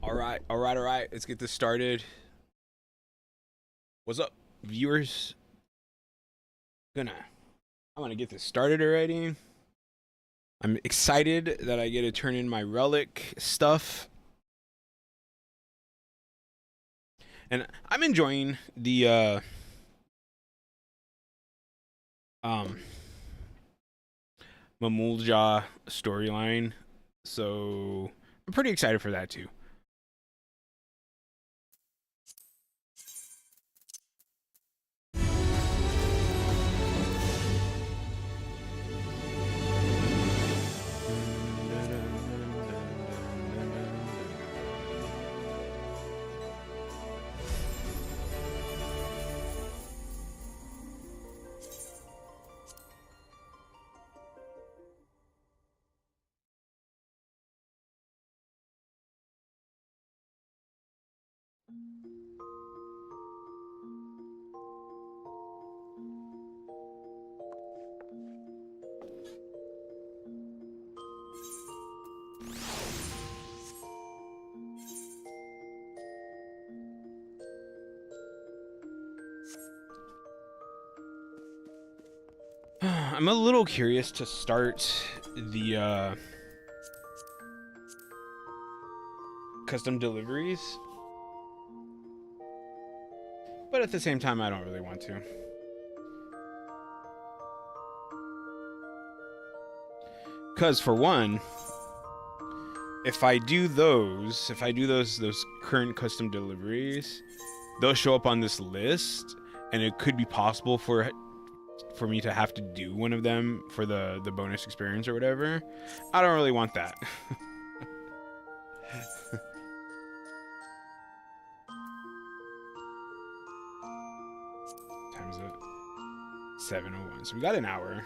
All right. Let's get this started. What's up, viewers? Gonna, I'm gonna get this started already. I'm excited that I get to turn in my relic stuff, and I'm enjoying the um Mamool Ja storyline. So I'm pretty excited for that too. I'm a little curious to start the custom deliveries, but at the same time, I don't really want to. Because for one, if I do those current custom deliveries, they'll show up on this list, and it could be possible for me to have to do one of them for the bonus experience or whatever. I don't really want that. Time's up 7:01, so we got an hour.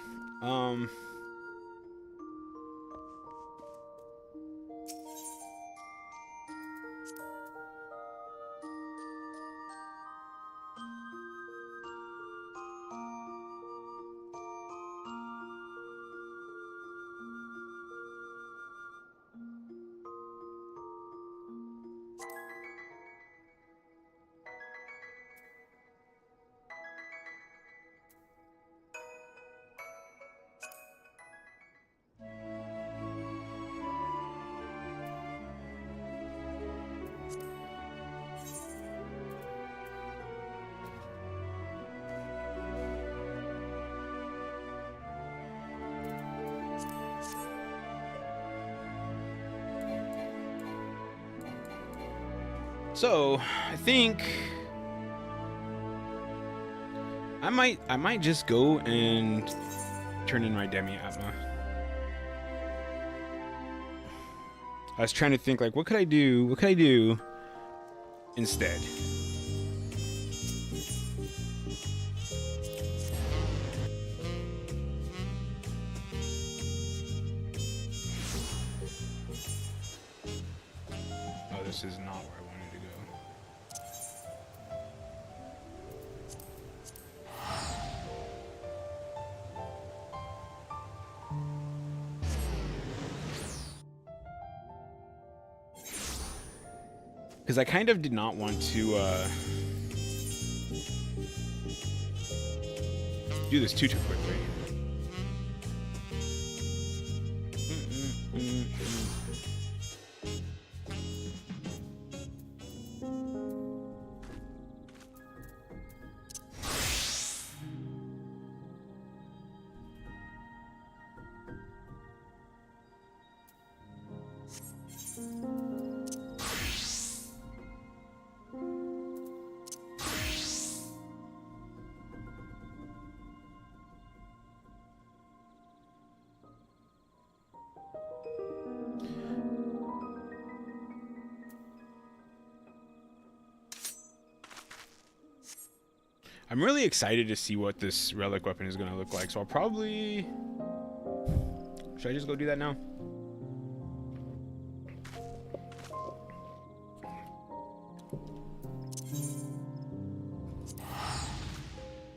So I think I might just go and turn in my Demiatma. I was trying to think, like, what could I do? What could I do instead? Oh, this is not where I wanted to go. Because I kind of did not want to do this too quickly. I'm really excited to see what this relic weapon is going to look like, so I'll probably... Should I just go do that now?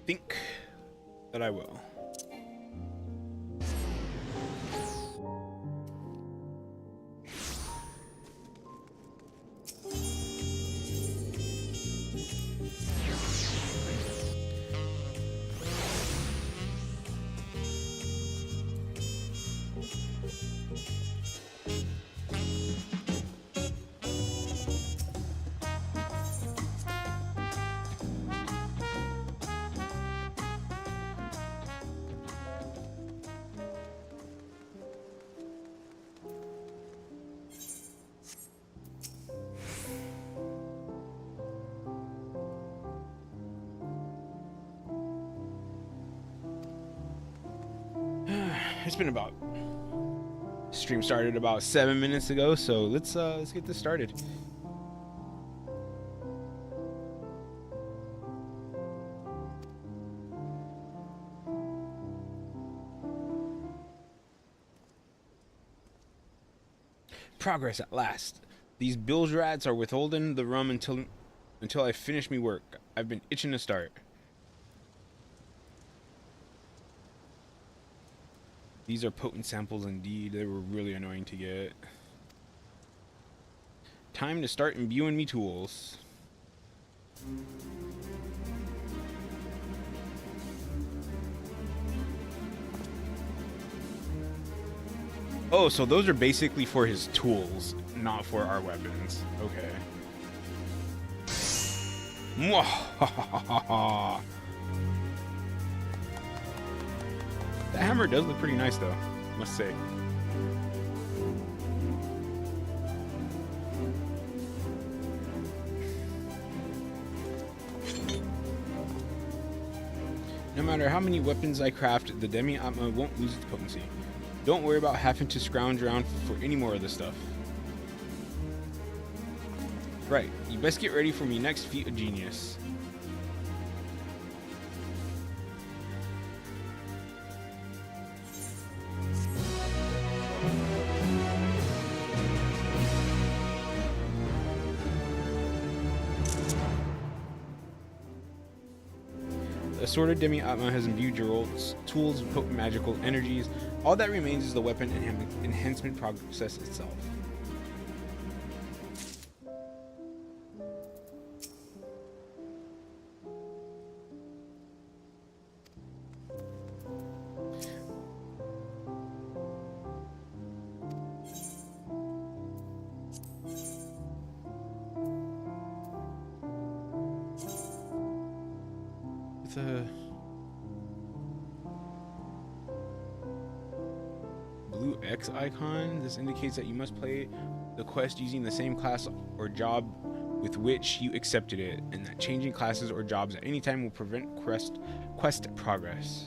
Think that I will. It's been about... Stream started about 7 minutes ago, so let's get this started. Progress at last. These bilge rats are withholding the rum until I finish me work. I've been itching to start. These are potent samples indeed. They were really annoying to get. Time to start imbuing me tools. Oh, so those are basically for his tools, not for our weapons. Okay. Mwahahaha. The hammer does look pretty nice, though, must say. No matter how many weapons I craft, the Demiatma won't lose its potency. Don't worry about having to scrounge around for any more of this stuff. Right, you best get ready for me next feat of genius. The assorted Demiatma has imbued Geralt's tools with potent magical energies. All that remains is the weapon enhancement process itself. The blue X icon, this indicates that you must play the quest using the same class or job with which you accepted it, and that changing classes or jobs at any time will prevent quest progress.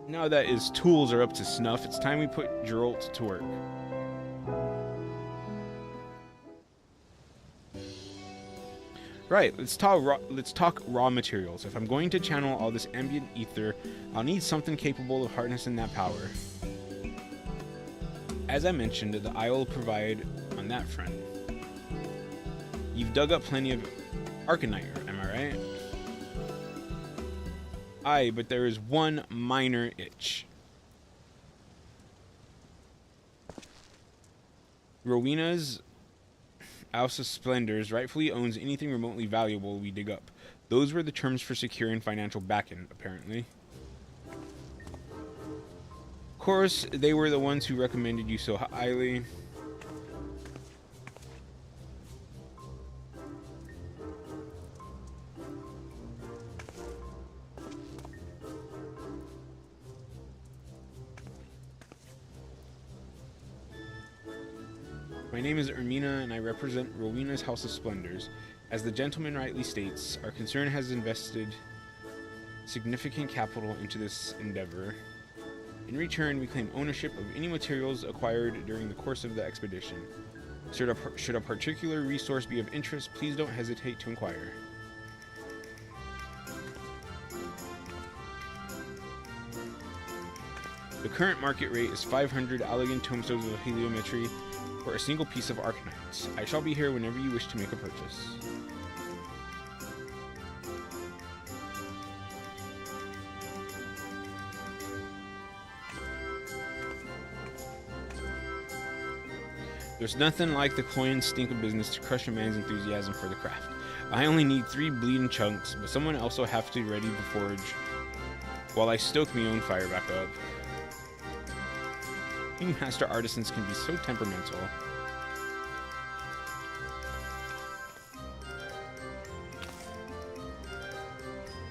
Now that his tools are up to snuff, it's time we put Geralt to work. Right, let's talk raw materials. If I'm going to channel all this ambient ether, I'll need something capable of harnessing that power. As I mentioned, the Isle will provide on that front. You've dug up plenty of Arcanite, am I right? Aye, but there is one minor itch. Rowena's House of Splendors rightfully owns anything remotely valuable we dig up. Those were the terms for securing financial backing, apparently. Of course, they were the ones who recommended you so highly. My name is Ermina, and I represent Rowena's House of Splendors. As the gentleman rightly states, our concern has invested significant capital into this endeavor. In return, we claim ownership of any materials acquired during the course of the expedition. Should a particular resource be of interest, please don't hesitate to inquire. The current market rate is 500 elegant tomestones of heliometry for a single piece of Arcanite. I shall be here whenever you wish to make a purchase. There's nothing like the cloying stink of business to crush a man's enthusiasm for the craft. I only need 3 bleeding chunks, but someone else will have to be ready to forge while I stoke my own fire back up. You master artisans can be so temperamental.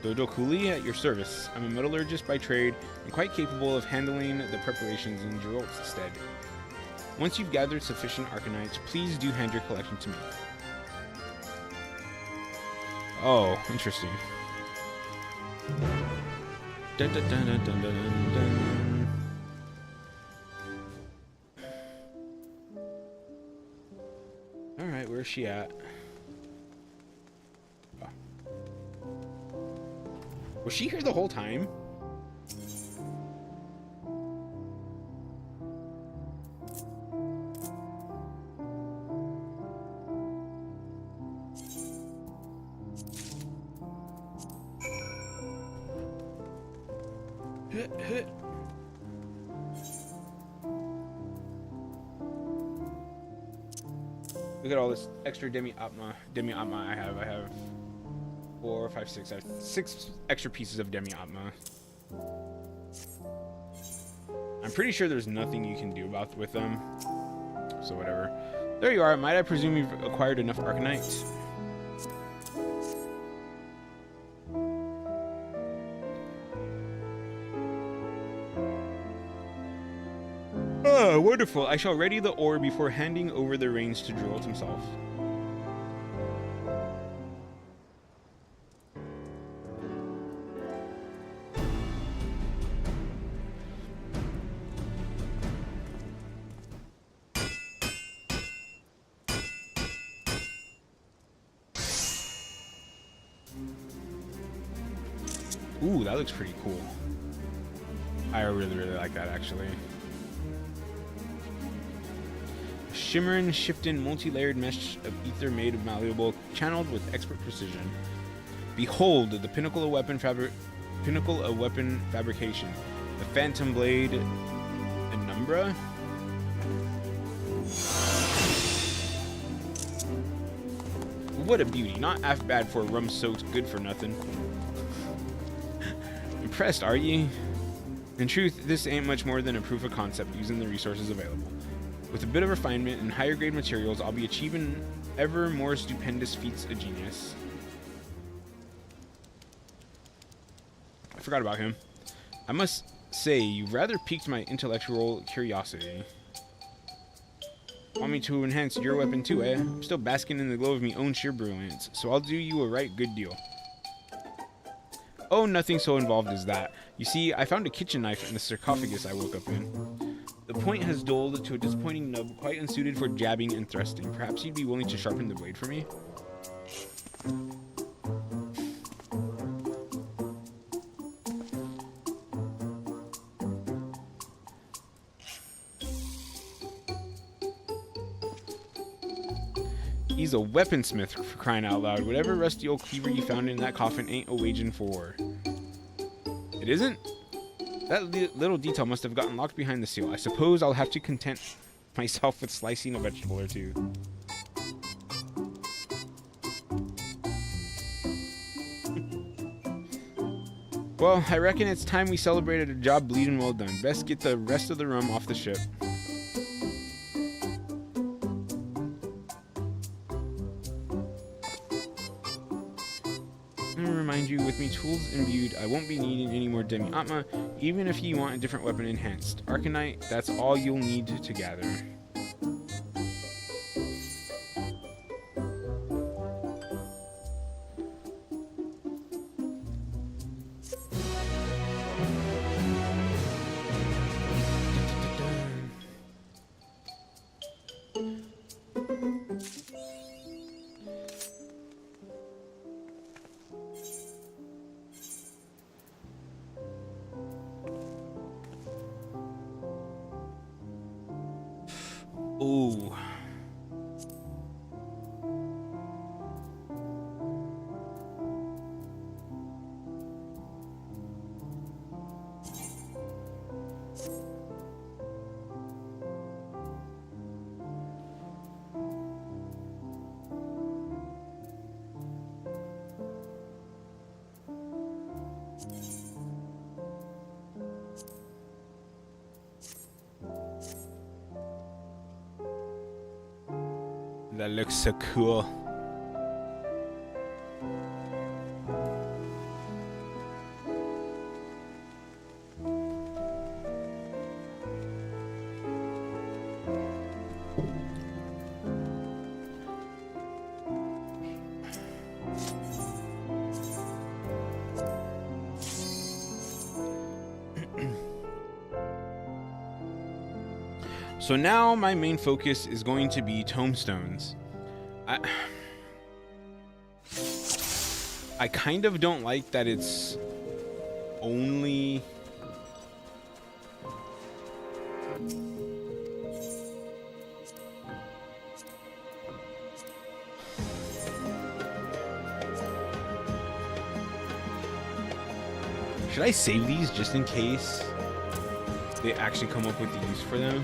Dodo Cooley at your service. I'm a metallurgist by trade and quite capable of handling the preparations in Geralt's stead. Once you've gathered sufficient Arcanites, please do hand your collection to me. Oh, interesting. Dun, dun, dun, dun, dun, dun, dun. Alright, where's she at? Oh. Was she here the whole time? Look at all this extra demiatma I have. I have 4, 5, 6. I have 6 extra pieces of demiatma. I'm pretty sure there's nothing you can do with them. So whatever. There you are. Might I presume you've acquired enough Arcanite? Oh, wonderful. I shall ready the ore before handing over the reins to Geralt himself. Ooh, that looks pretty cool. I really, really like that, actually. Shimmering, shifting, multi-layered mesh of ether made of malleable, channeled with expert precision. Behold, the pinnacle of weapon fabrication. The Phantom Blade Penumbra. What a beauty. Not half bad for a rum-soaked good for nothing. Impressed, are ye? In truth, this ain't much more than a proof of concept using the resources available. With a bit of refinement and higher grade materials, I'll be achieving ever more stupendous feats of genius. I forgot about him. I must say, you've rather piqued my intellectual curiosity. Want me to enhance your weapon too, eh? I'm still basking in the glow of me own sheer brilliance, so I'll do you a right good deal. Oh, nothing so involved as that. You see, I found a kitchen knife in the sarcophagus I woke up in. The point has dulled to a disappointing nub, quite unsuited for jabbing and thrusting. Perhaps you'd be willing to sharpen the blade for me? He's a weaponsmith, for crying out loud. Whatever rusty old cleaver you found in that coffin ain't a waging for. It isn't? That little detail must have gotten locked behind the seal. I suppose I'll have to content myself with slicing a vegetable or two. Well, I reckon it's time we celebrated a job bleeding well done. Best get the rest of the rum off the ship. Remind you, with me tools imbued, I won't be needing any more demiatma, even if you want a different weapon enhanced. Arcanite, that's all you'll need to gather. Ooh. That looks so cool. So now my main focus is going to be tombstones. I kind of don't like that it's only... Should I save these just in case they actually come up with the use for them?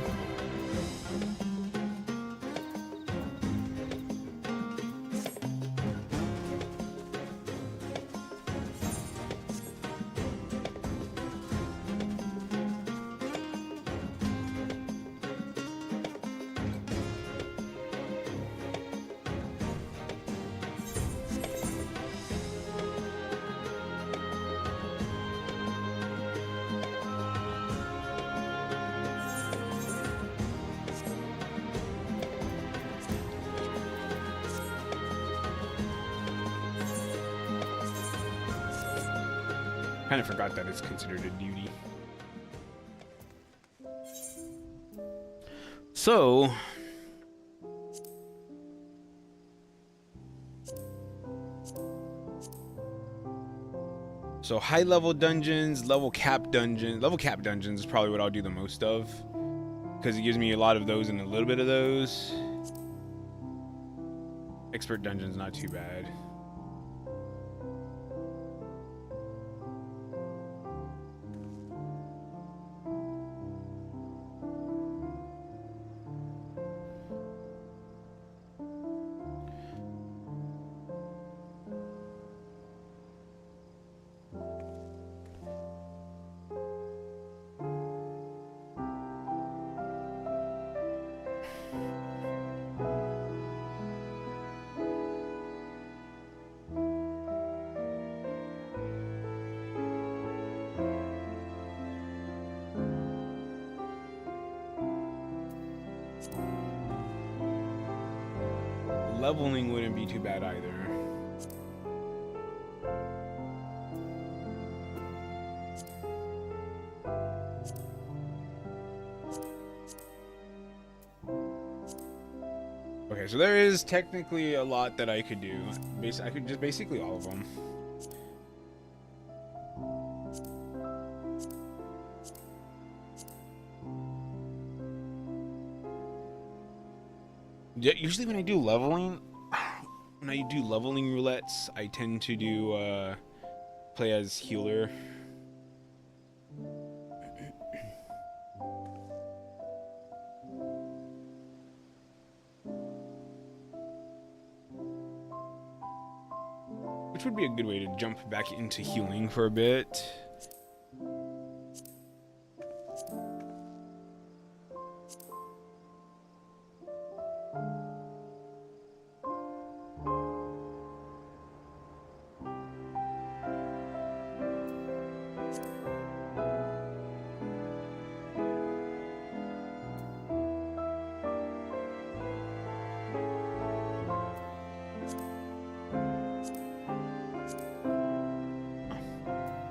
Kind of forgot that it's considered a duty. So high level dungeons, level cap dungeons is probably what I'll do the most of, because it gives me a lot of those and a little bit of those. Expert dungeons, not too bad. Leveling wouldn't be too bad either. Okay, so there is technically a lot that I could do. I could just basically all of them. Usually when I do leveling roulettes, I tend to do play as healer. Which would be a good way to jump back into healing for a bit.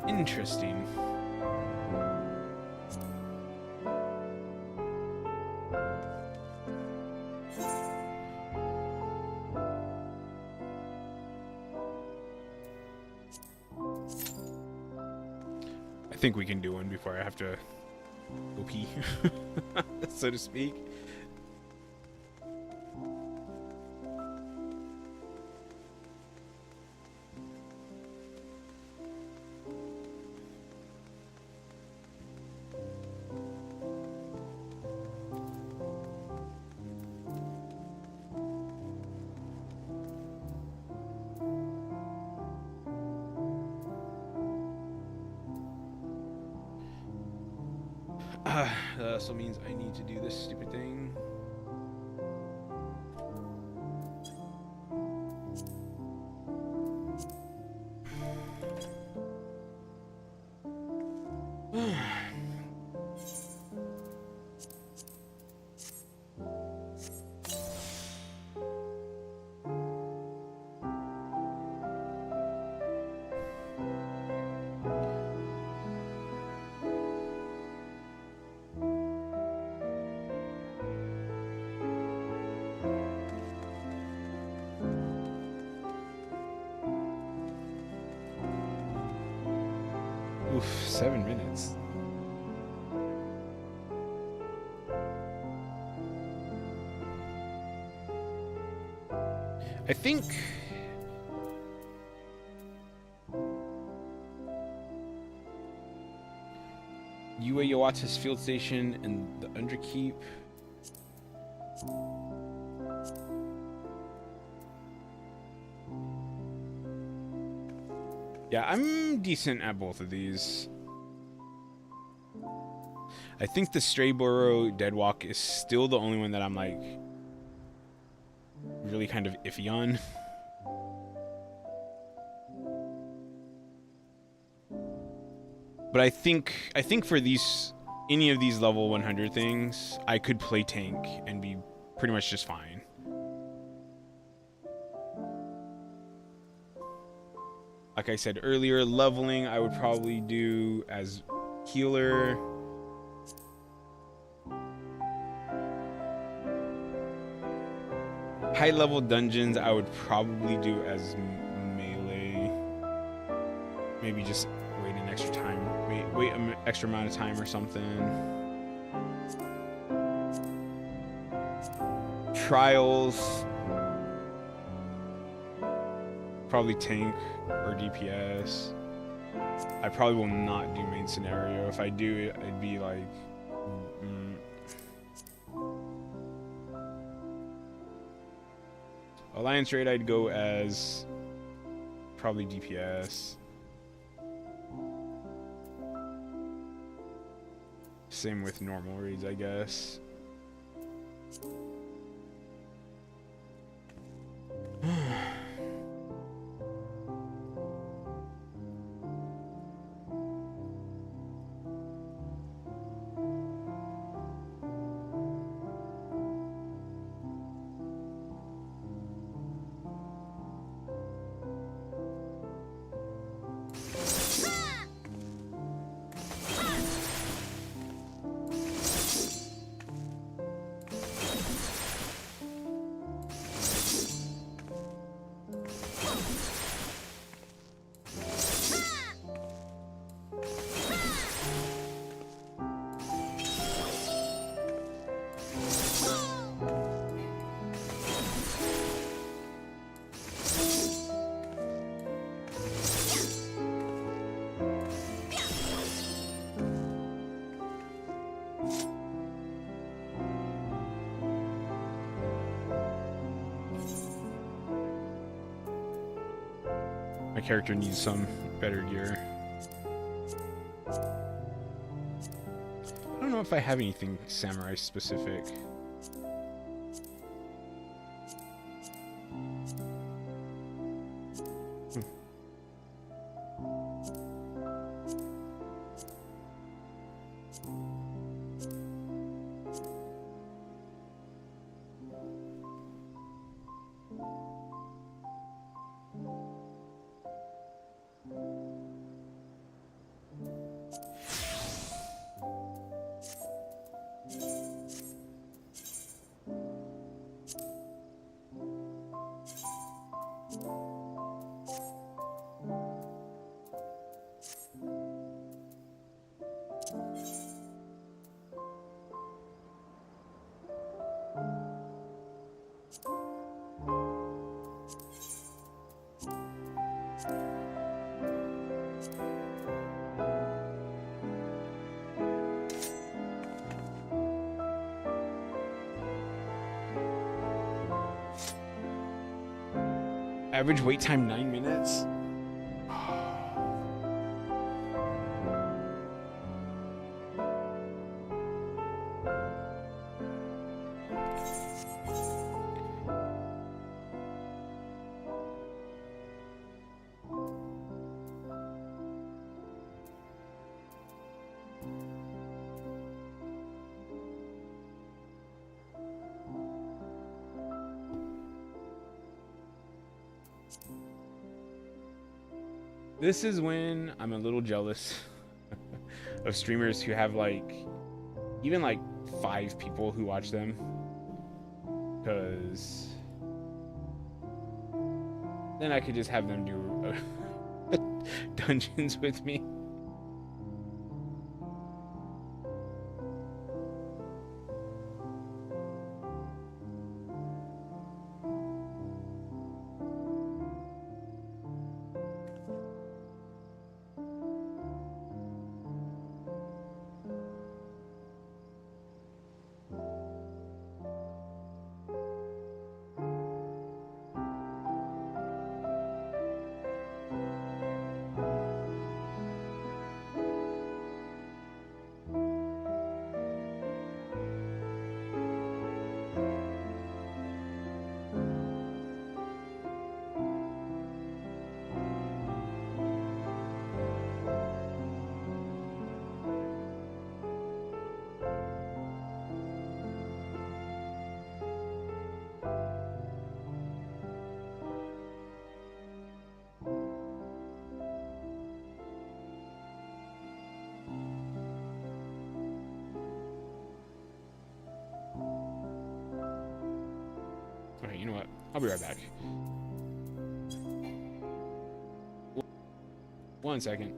Interesting. I think we can do one before I have to go pee, so to speak. That also means I need to do this stupid thing. 7 minutes. I think Yue Yawata's field station and the Underkeep. Yeah, I'm decent at both of these. I think the Strayboro Deadwalk is still the only one that I'm like really kind of iffy on. But I think for these any of these level 100 things, I could play tank and be pretty much just fine. Like I said earlier, leveling I would probably do as healer. High level dungeons I would probably do as melee. Maybe just wait an extra time. Wait an extra amount of time or something. Trials. Probably tank or DPS. I probably will not do main scenario. If I do, it'd be like... Alliance raid, I'd go as probably DPS. Same with normal raids, I guess. My character needs some better gear. I don't know if I have anything samurai specific. Average wait time 9 minutes. This is when I'm a little jealous of streamers who have like even like 5 people who watch them, because then I could just have them do dungeons with me. I'll be right back. 1 second.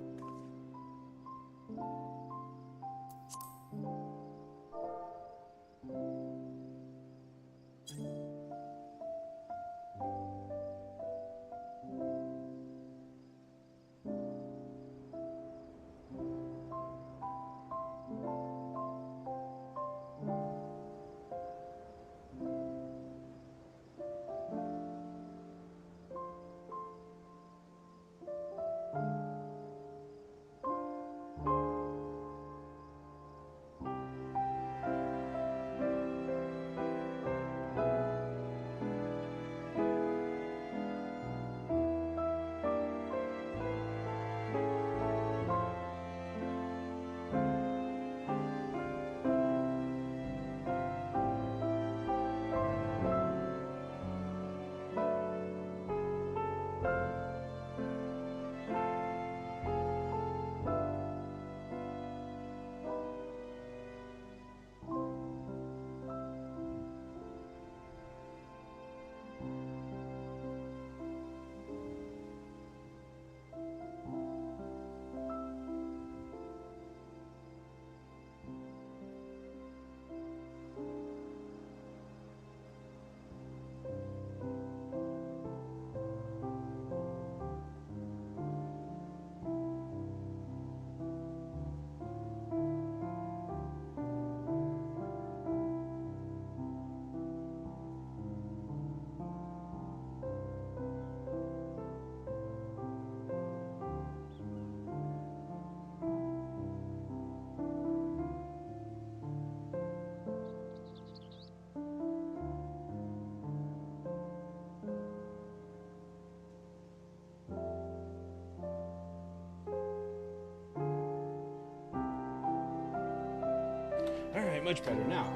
Alright, much better. Now,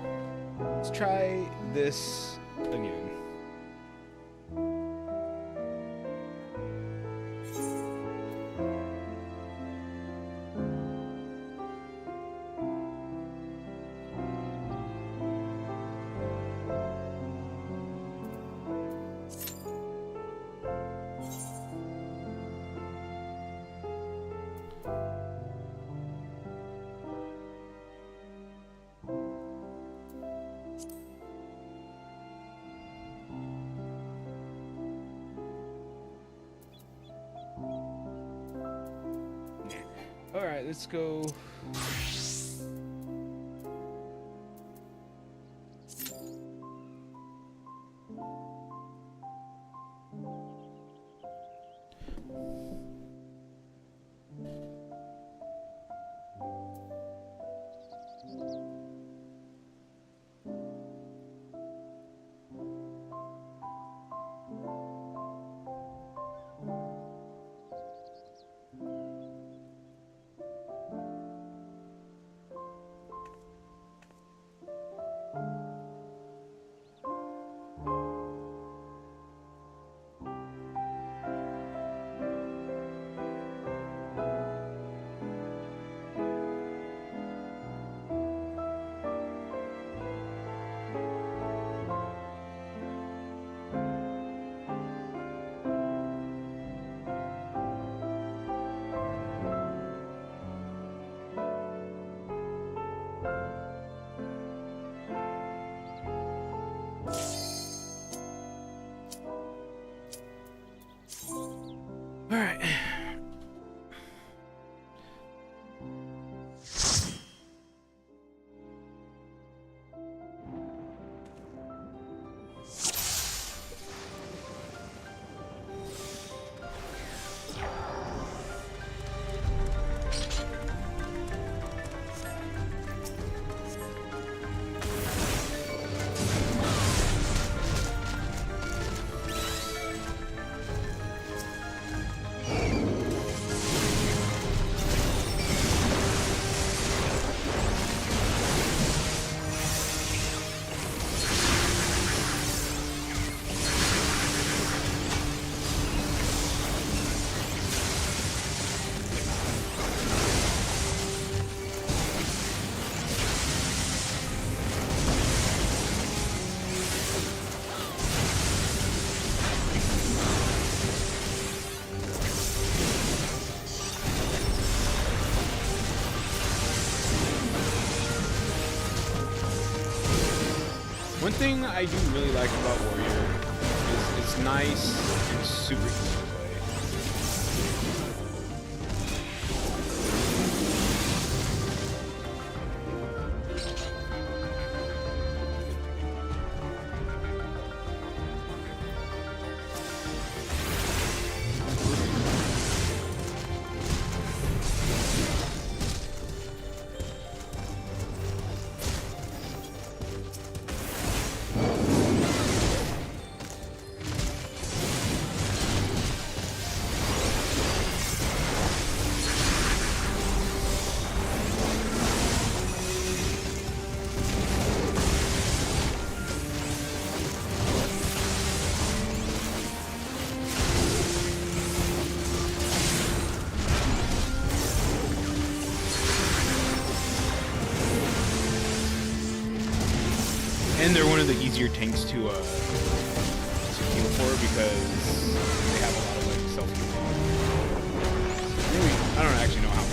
let's try this again. Alright, let's go. One thing I do really like about Warrior is it's nice and super easy to play. And they're one of the easier tanks to heal for because they have a lot of like self-healing. Maybe I don't actually know how much.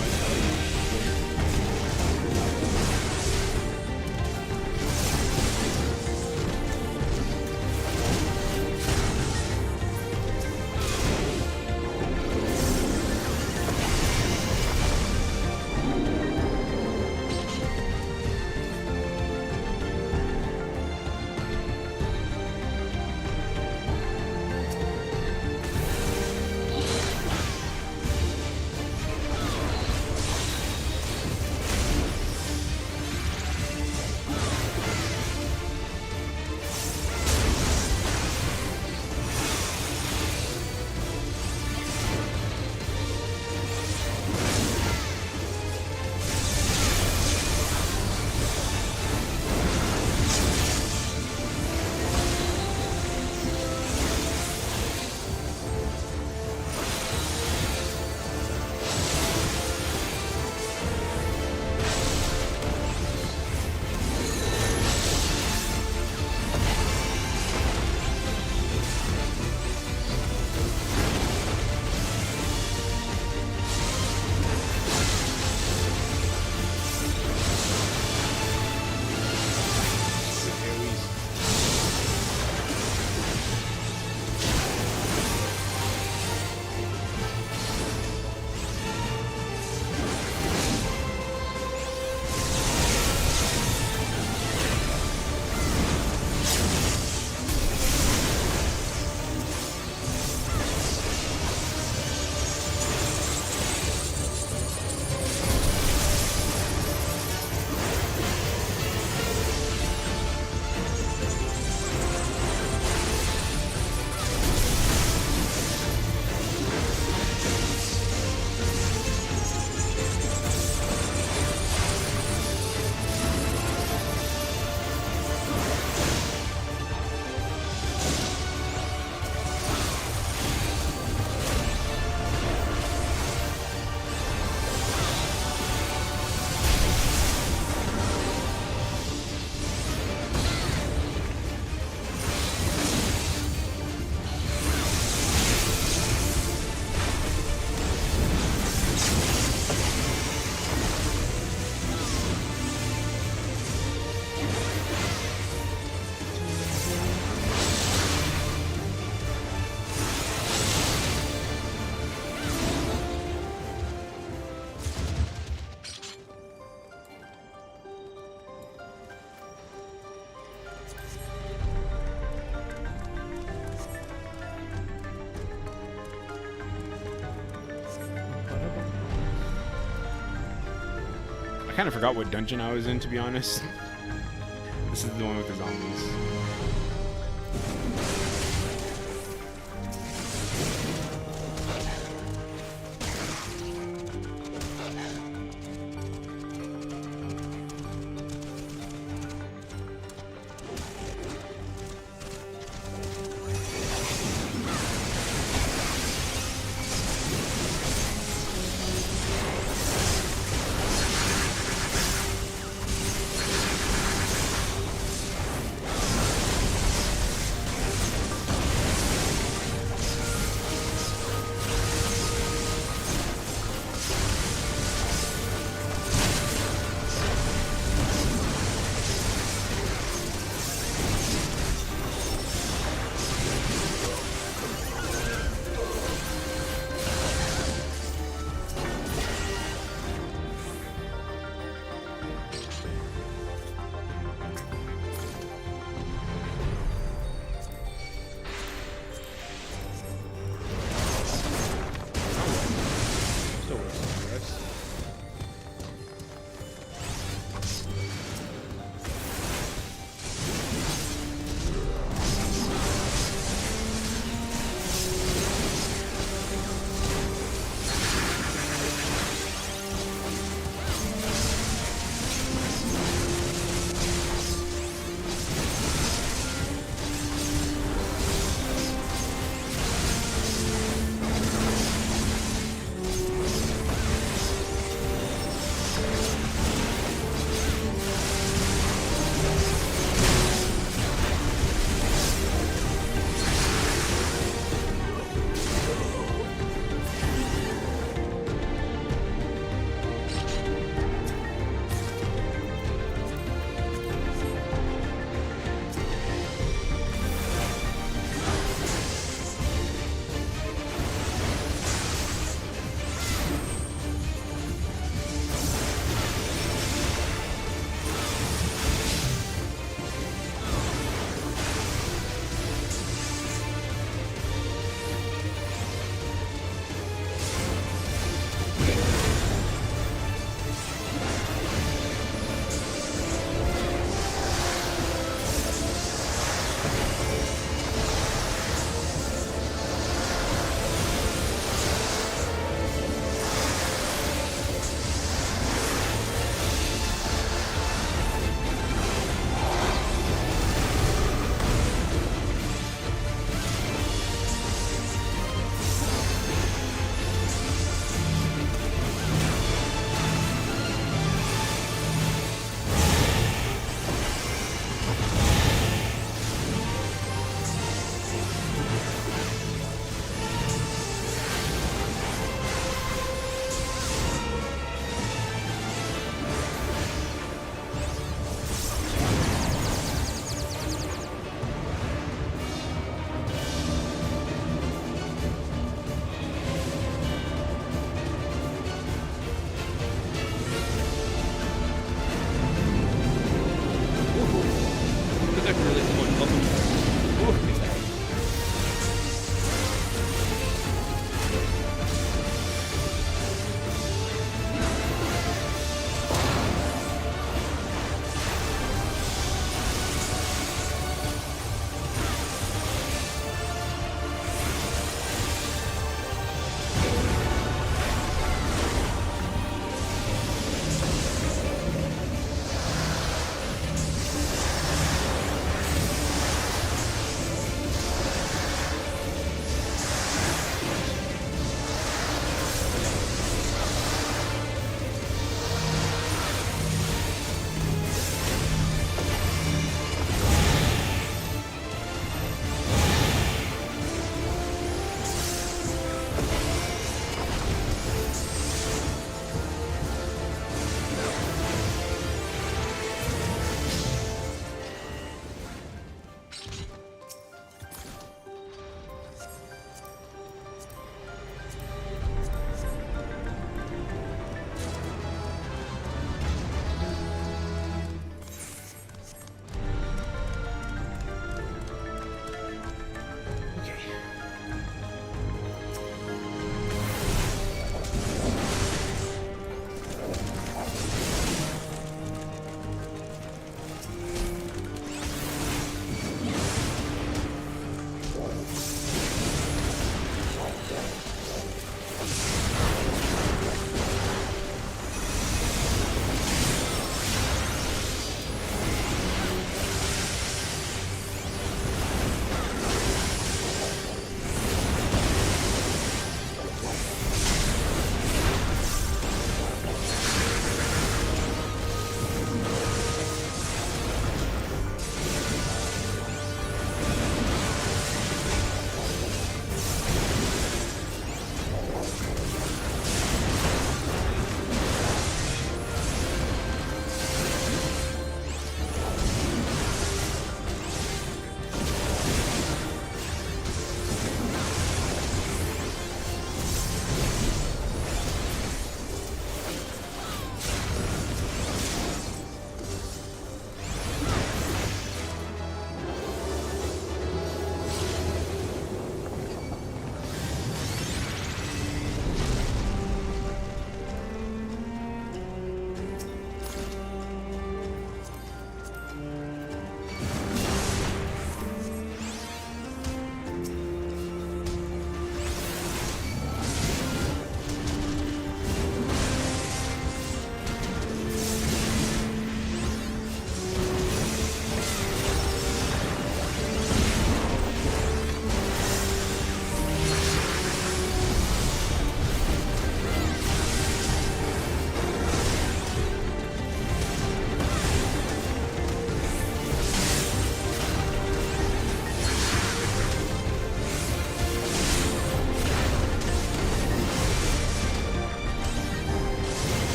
I kind of forgot what dungeon I was in, to be honest. This is the one with the zombies.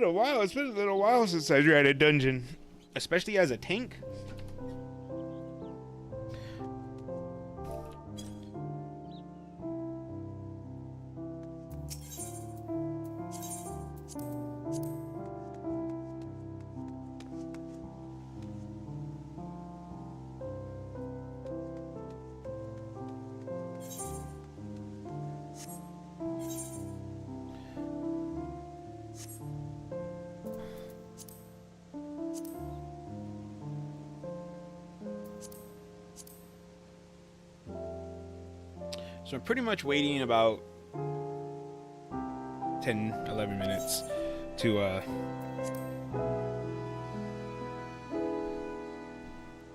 been a while. It's been a little while since I tried a dungeon, especially as a tank. So I'm pretty much waiting about 10, 11 minutes to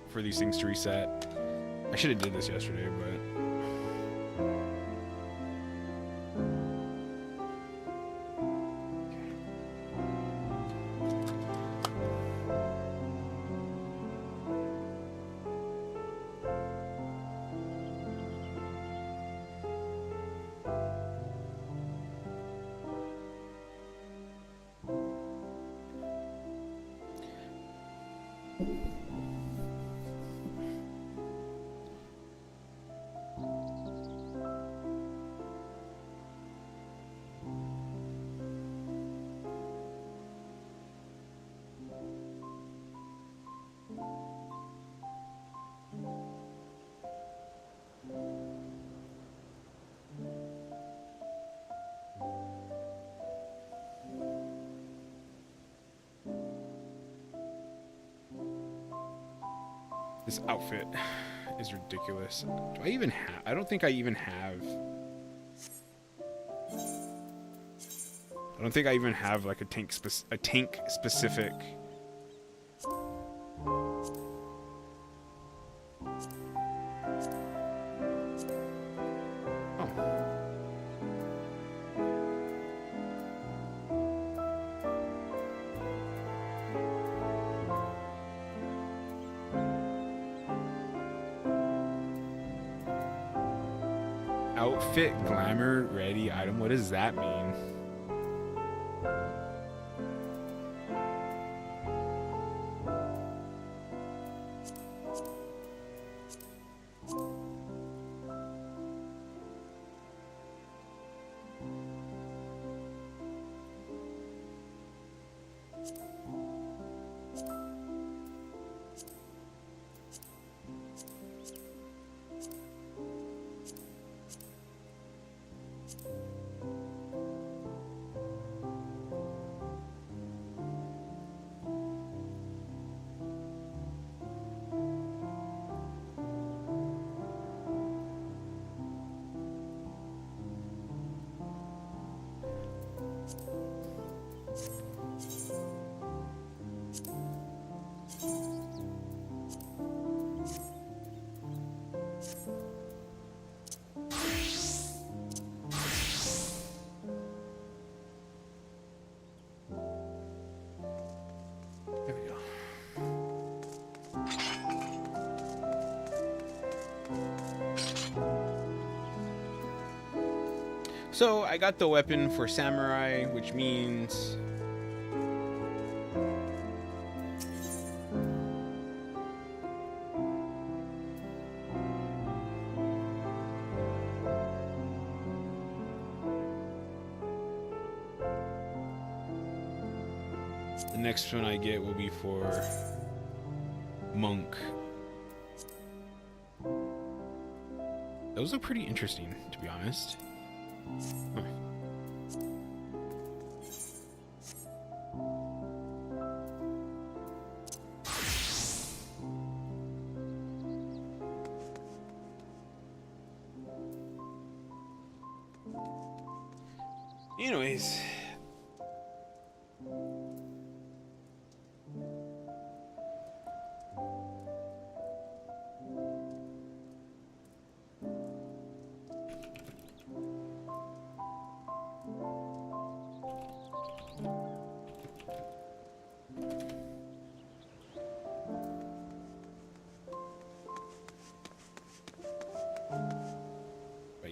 for these things to reset. I should have did this yesterday, but this outfit is ridiculous. Do I even have... I don't think I even have... I don't think I even have like a tank specific... Outfit, glamour, ready, item. What does that mean? So I got the weapon for samurai, which means the next one I get will be for monk. Those look pretty interesting, to be honest. Huh. Anyways,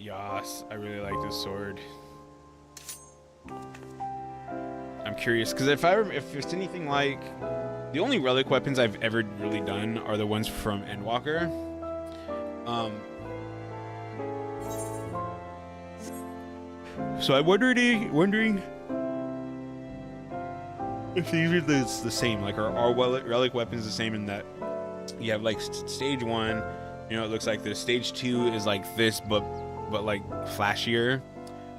yas, I really like this sword. I'm I'm curious because if it's anything like the only relic weapons I've ever really done are the ones from Endwalker. So I'm wondering if these are the same. Like, are relic weapons the same in that you have like stage 1, you know, it looks like this. Stage 2 is like this, but like flashier,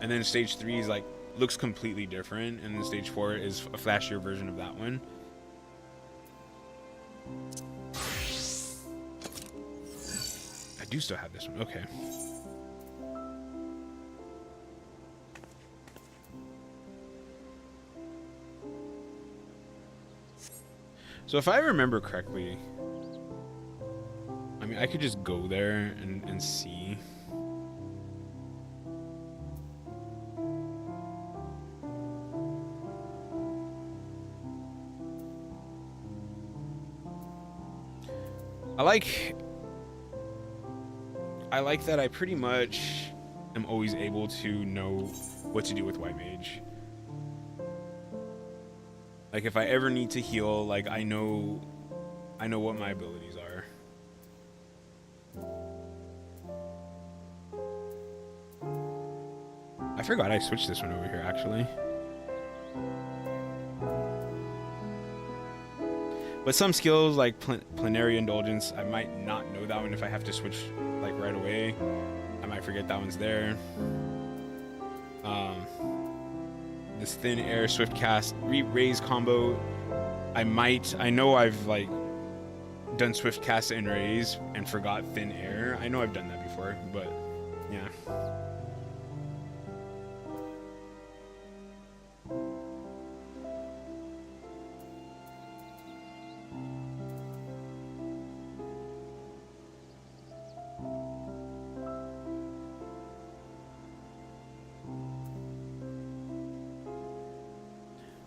and then stage 3 is like looks completely different, and then stage 4 is a flashier version of that one. I do still have this one. Okay. So if I remember correctly, I mean, I could just go there and see. I like that I pretty much am always able to know what to do with White Mage. Like, if I ever need to heal, like, I know what my abilities are. I forgot I switched this one over here, actually. But some skills, like Plenary Indulgence, I might not know that one if I have to switch, like, right away. I might forget that one's there. This Thin Air Swift Cast Raise combo, I know I've, like, done Swift Cast and Raise and forgot Thin Air. I know I've done that before, but yeah.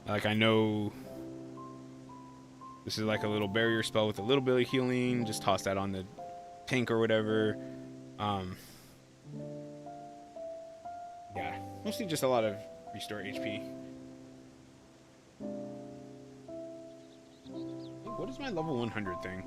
Like, I know this is like a little barrier spell with a little bit of healing. Just toss that on the tank or whatever. Yeah, mostly just a lot of restore HP. What is my level 100 thing?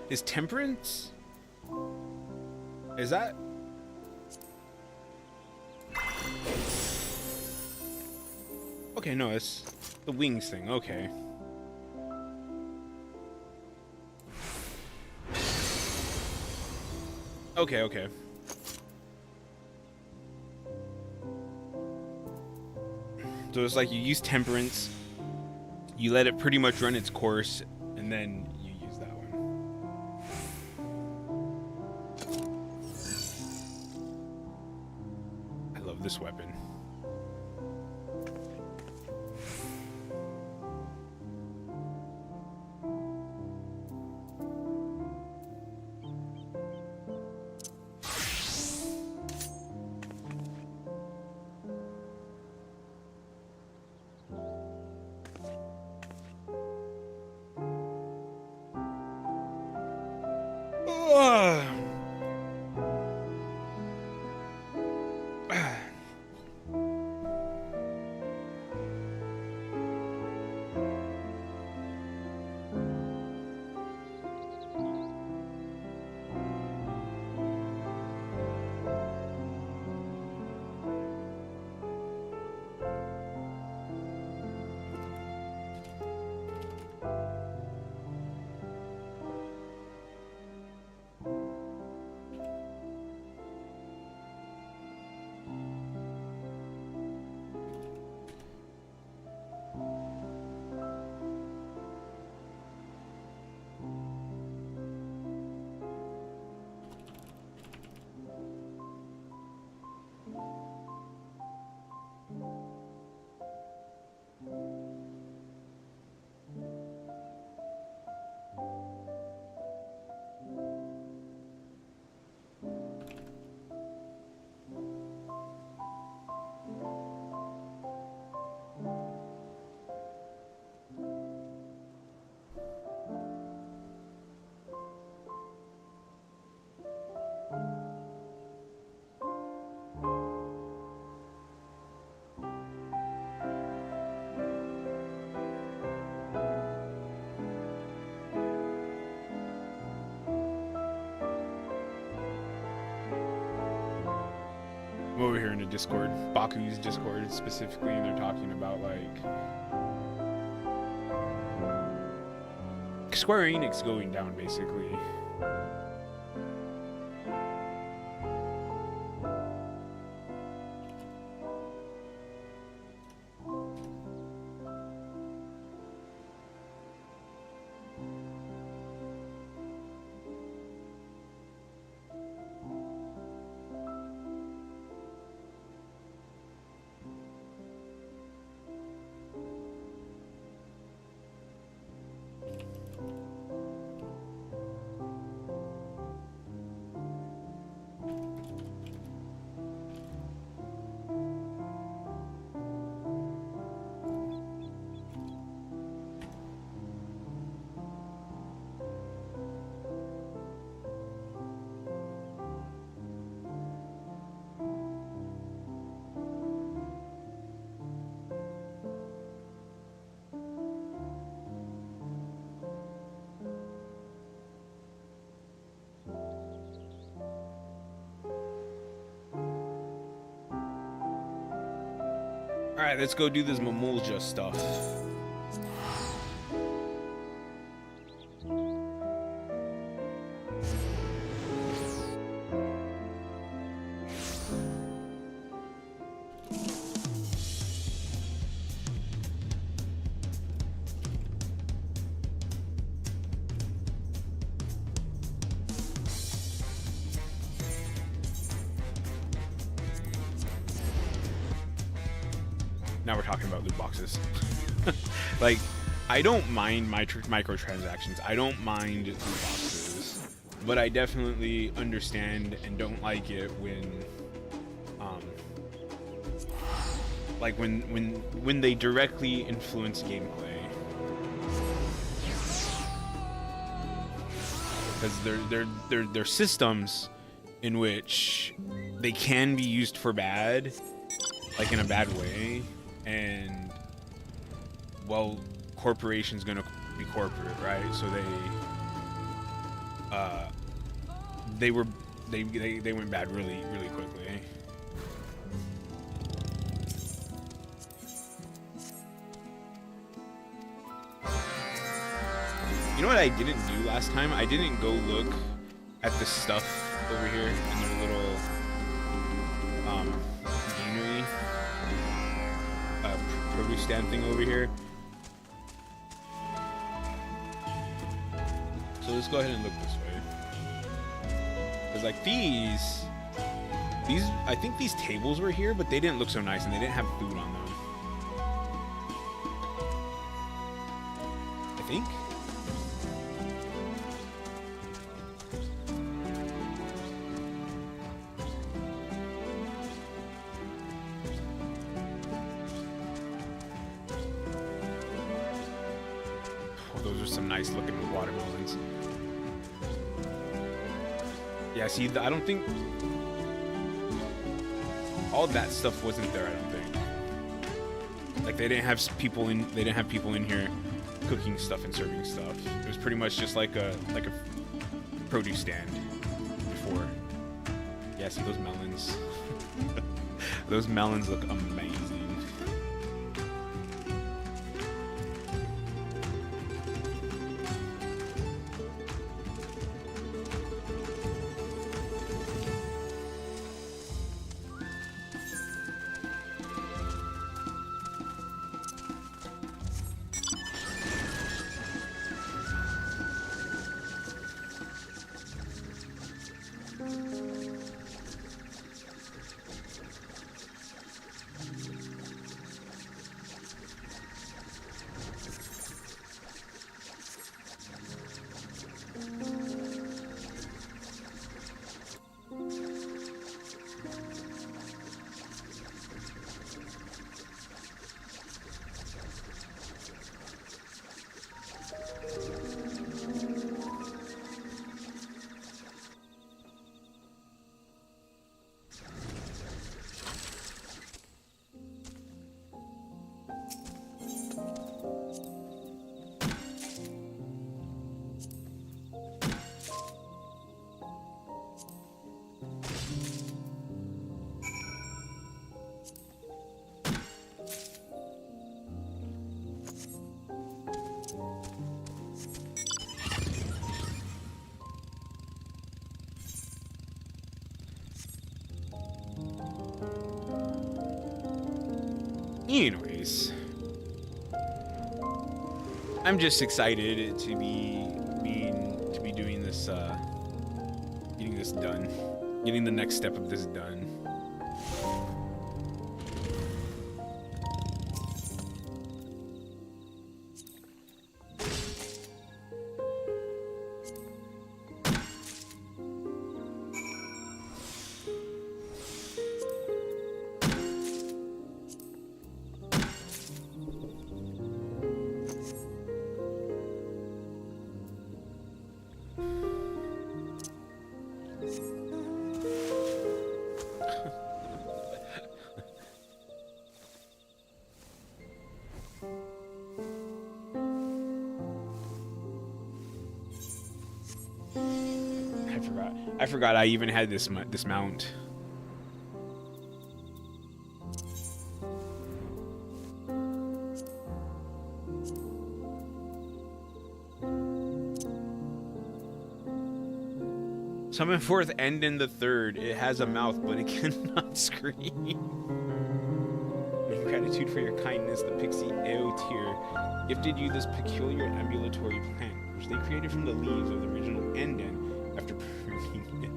Is Temperance? Is that? Okay, no, it's the wings thing. Okay. Okay, okay. So it's like you use Temperance, you let it pretty much run its course, and then you use that one. I love this weapon. a Discord, Baku's Discord specifically, and they're talking about like Square Enix going down basically. Alright, let's go do this Mamool Ja stuff. Now we're talking about loot boxes. Like, I don't mind microtransactions. I don't mind loot boxes, but I definitely understand and don't like it when, like when they directly influence gameplay. Because they're systems in which they can be used for bad, like in a bad way. And well, corporation's gonna be corporate, right? So they went bad really quickly. You know what I didn't do last time? I didn't go look at the stuff over here in their little deanery. Produce stand thing over here. So let's go ahead and look this way. Cause like these, I think these tables were here, but they didn't look so nice and they didn't have food on them. I think. Those are some nice looking watermelons. Yeah, see, I don't think all that stuff wasn't there. I don't think. Like they didn't have people in here cooking stuff and serving stuff. It was pretty much just like a produce stand before. Yeah, see those melons. Those melons look amazing. Anyways, I'm just excited to be doing this, getting this done, getting the next step of this done. I forgot I even had this mount. Summon forth Endin the Third. It has a mouth, but it cannot scream. In gratitude for your kindness, the pixie Eotir gifted you this peculiar ambulatory plant, which they created from the leaves of the original Endin after pruning it.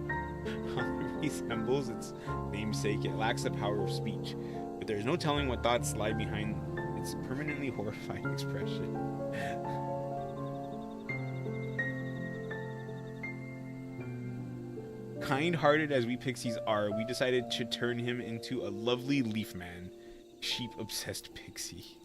How it resembles its namesake, it lacks the power of speech, but there is no telling what thoughts lie behind its permanently horrifying expression. Kind-hearted as we pixies are, we decided to turn him into a lovely leaf man, sheep-obsessed pixie.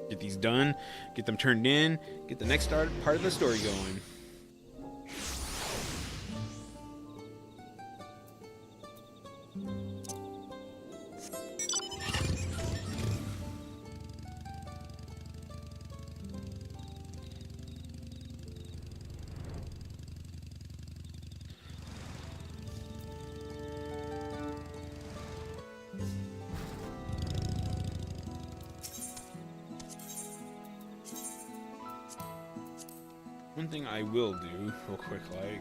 Get these done, get them turned in, get the next part of the story going. One thing I will do real quick, like,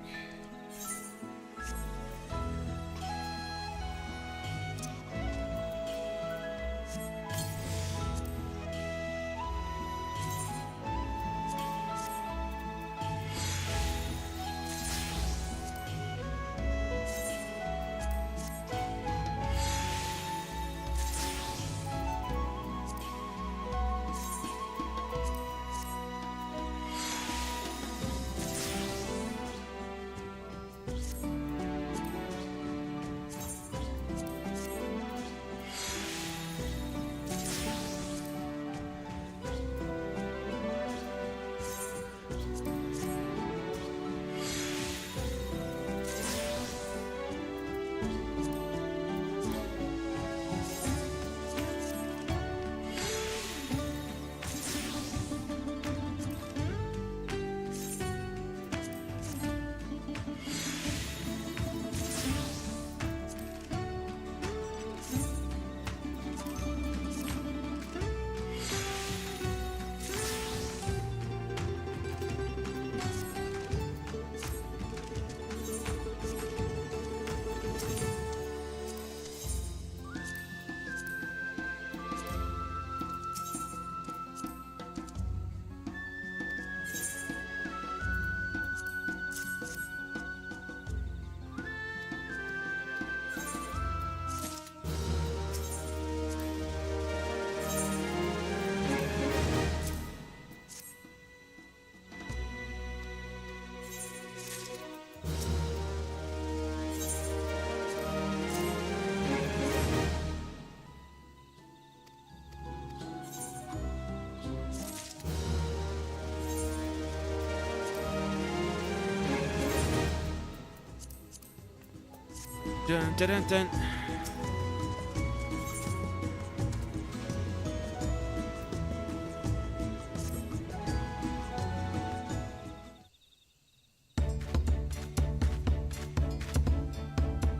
Dun, dun, dun, dun.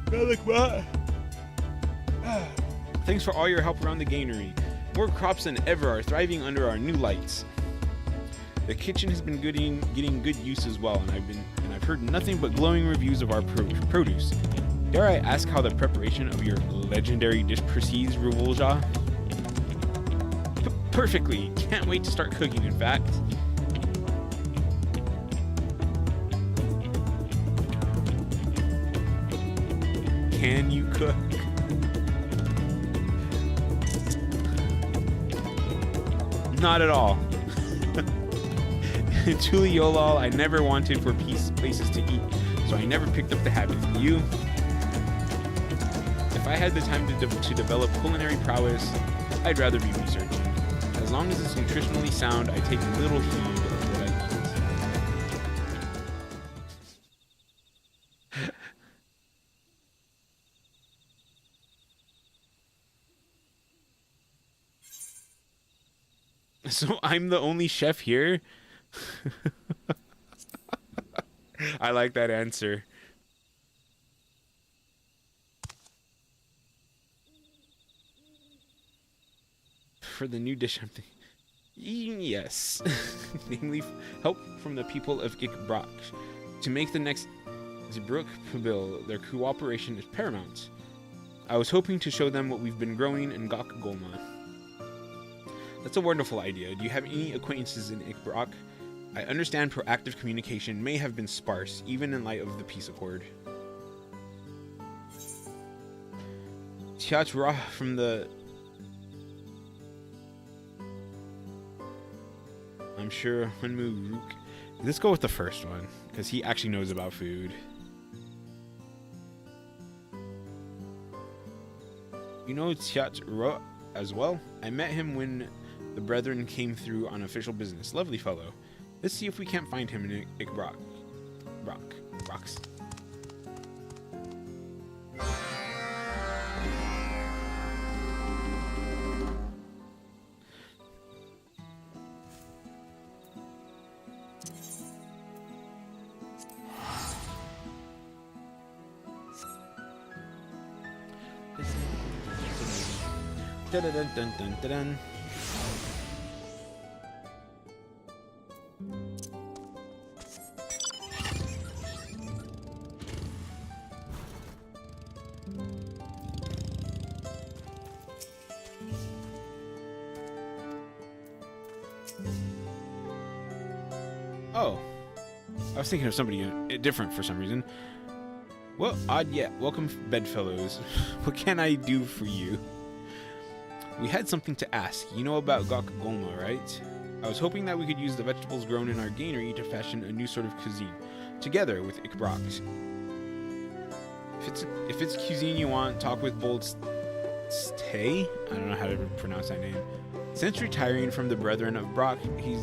Relic, what? Thanks for all your help around the granary. More crops than ever are thriving under our new lights. The kitchen has been getting good use as well, and I've heard nothing but glowing reviews of our produce. Dare I ask how the preparation of your legendary dish proceeds, Mamool Ja? Perfectly. Can't wait to start cooking, in fact. Can you cook? Not at all. Tuliolol I never wanted for places to eat, so I never picked up the habit. You? If I had the time to develop culinary prowess, I'd rather be researching. As long as it's nutritionally sound, I take little heed of what I eat. So I'm the only chef here? I like that answer. For the new dish, I'm thinking, yes. Namely, help from the people of Ikbrak. To make the next Zbruk bill, their cooperation is paramount. I was hoping to show them what we've been growing in Gok Golma. That's a wonderful idea. Do you have any acquaintances in Ikbrak? I understand proactive communication may have been sparse, even in light of the peace accord. Tiatra from the... I'm sure Hunmu Rook. Let's go with the first one, because he actually knows about food. You know Tiatra as well? I met him when the brethren came through on official business. Lovely fellow. Let's see if we can't find him in Ikbrak. Rocks. Dun dun dun dun dun dun. Oh, I was thinking of somebody different for some reason. Well, odd yet. Welcome, bedfellows. What can I do for you? We had something to ask. You know about Gok Golma, right? I was hoping that we could use the vegetables grown in our granary to fashion a new sort of cuisine, together with Ikbrak. If it's cuisine you want, talk with Bold Stay. I don't know how to pronounce that name. Since retiring from the Brethren of Brock, he's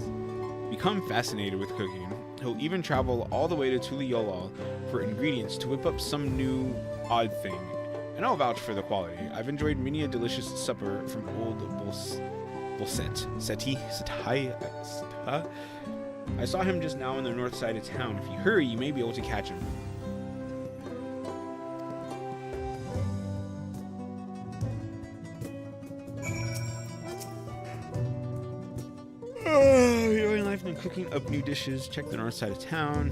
become fascinated with cooking. He'll even travel all the way to Tuliolol for ingredients to whip up some new odd thing. And I'll vouch for the quality. I've enjoyed many a delicious supper from old Seti. I saw him just now on the north side of town. If you hurry, you may be able to catch him. Your life and cooking up new dishes. Check the north side of town.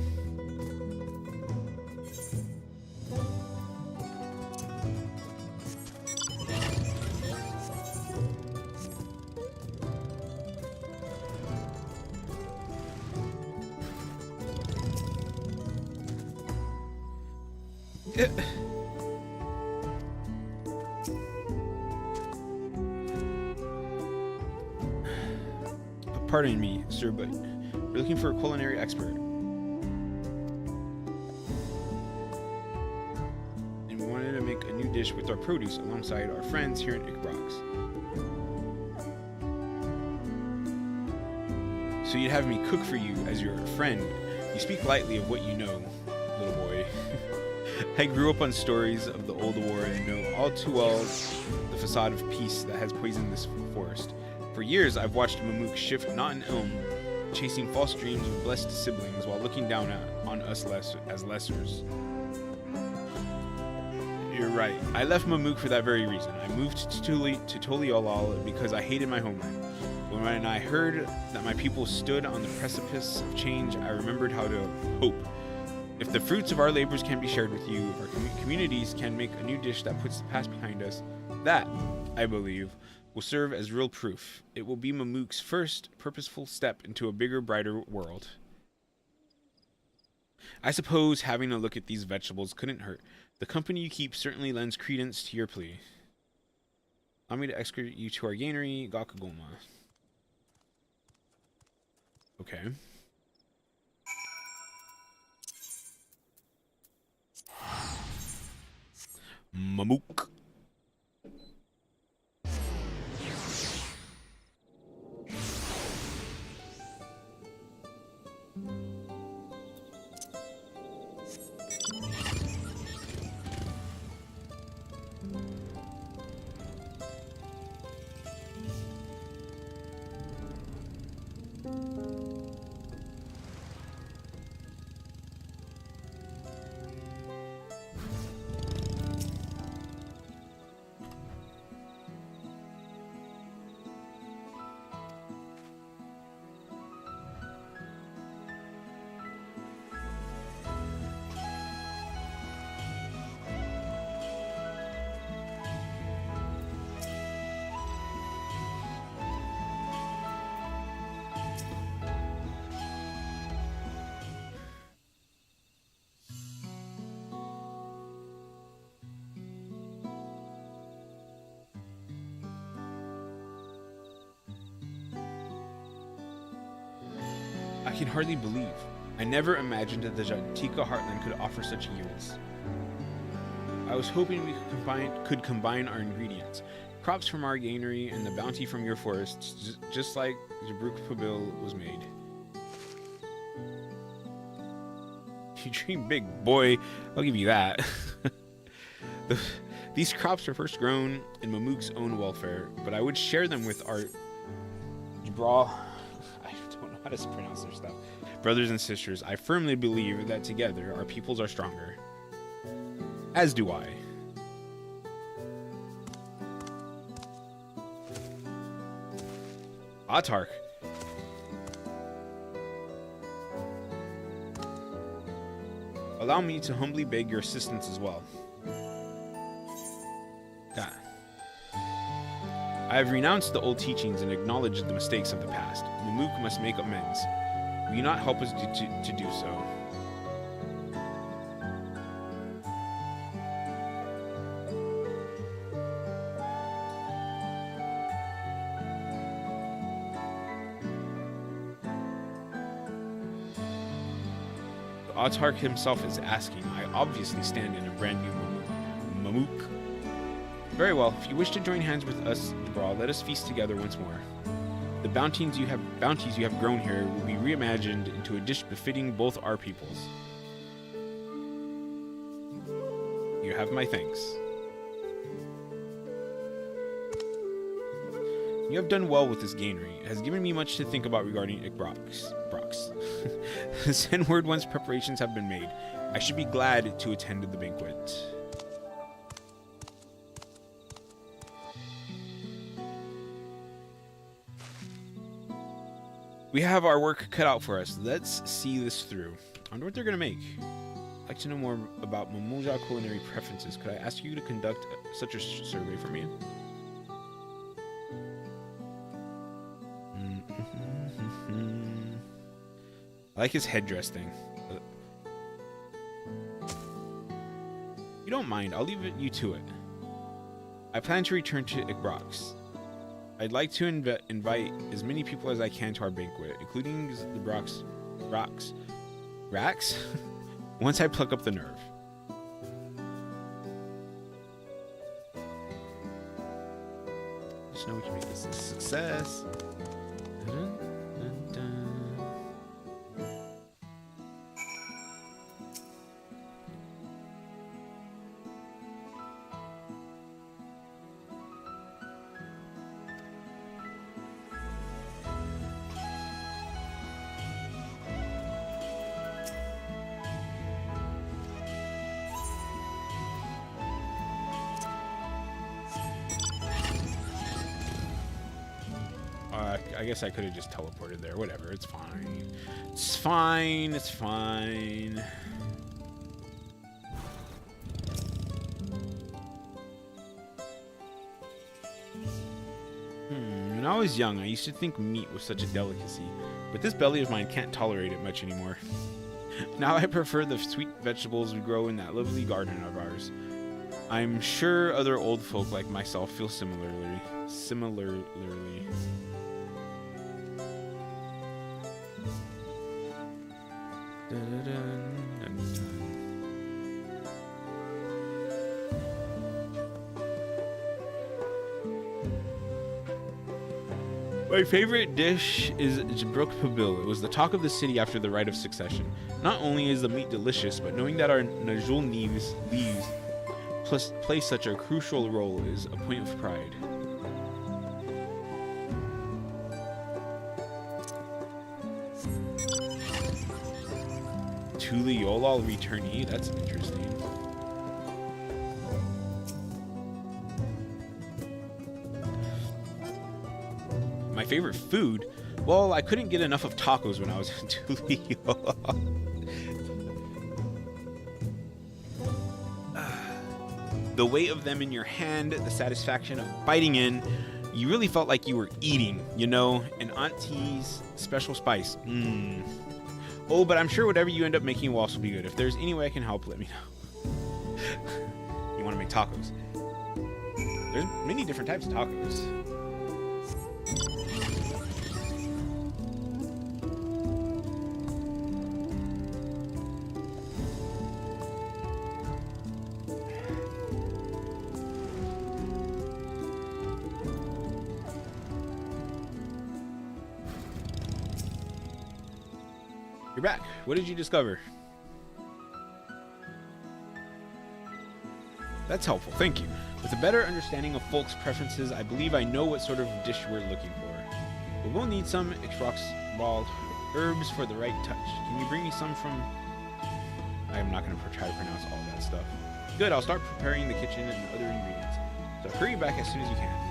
Pardon me, sir, but we're looking for a culinary expert. And we wanted to make a new dish with our produce alongside our friends here in Ikbrak. So you'd have me cook for you as your friend. You speak lightly of what you know, little boy. I grew up on stories of the old war and know all too well the facade of peace that has poisoned this forest. For years, I've watched Mamook shift not an elm, chasing false dreams of blessed siblings while looking down on us as lessers. You're right. I left Mamook for that very reason. I moved to Toliolol because I hated my homeland. But when I heard that my people stood on the precipice of change, I remembered how to hope. If the fruits of our labors can be shared with you, if our communities can make a new dish that puts the past behind us, that, I believe, will serve as real proof. It will be Mamook's first purposeful step into a bigger, brighter world. I suppose having a look at these vegetables couldn't hurt. The company you keep certainly lends credence to your plea. Allow me to escort you to our granary, Gakagoma. Okay. Mamook. I can hardly believe. I never imagined that the Jantika Heartland could offer such yields. I was hoping we could combine our ingredients, crops from our granary and the bounty from your forests, just like Jabruk Pabil was made. You dream big, boy. I'll give you that. These crops were first grown in Mamook's own welfare, but I would share them with our Jabral. I don't know how to pronounce their stuff. Brothers and sisters, I firmly believe that together our peoples are stronger. As do I. Autarch. Allow me to humbly beg your assistance as well. God. I have renounced the old teachings and acknowledged the mistakes of the past. Mamook must make amends. Will you not help us to do so? Autarch himself is asking. I obviously stand in a brand new Mamook. Very well. If you wish to join hands with us, Debral, let us feast together once more. The bounties you have grown here will be reimagined into a dish befitting both our peoples. You have my thanks. You have done well with this granary. It has given me much to think about regarding Brox. Send word once preparations have been made. I should be glad to attend the banquet. We have our work cut out for us. Let's see this through. I wonder what they're going to make. I'd like to know more about Mamool Ja culinary preferences. Could I ask you to conduct such a survey for me? I like his headdress thing. You don't mind, I'll leave you to it. I plan to return to Ikbrox. I'd like to invite as many people as I can to our banquet, including the Rax? Once I pluck up the nerve. Just know we can make this a success. Dun, dun, dun. I guess I could have just teleported there. Whatever, it's fine. It's fine, it's fine. When I was young, I used to think meat was such a delicacy, but this belly of mine can't tolerate it much anymore. Now I prefer the sweet vegetables we grow in that lovely garden of ours. I'm sure other old folk like myself feel similarly. My favorite dish is Jabruk Pabil. It was the talk of the city after the rite of succession. Not only is the meat delicious, but knowing that our Najul leaves play such a crucial role is a point of pride. Tuli Yolal returnee? That's interesting. My favorite food? Well, I couldn't get enough of tacos when I was in Tuli Yolal. The weight of them in your hand, the satisfaction of biting in, you really felt like you were eating, you know, and Auntie's special spice. Oh, but I'm sure whatever you end up making will also be good. If there's any way I can help, let me know. You want to make tacos? There's many different types of tacos. You're back. What did you discover? That's helpful, thank you. With a better understanding of folks' preferences, I believe I know what sort of dish we're looking for. But we'll need some extract-balled herbs for the right touch. Can you bring me some from... I'm not going to try to pronounce all that stuff. Good, I'll start preparing the kitchen and other ingredients. So hurry back as soon as you can.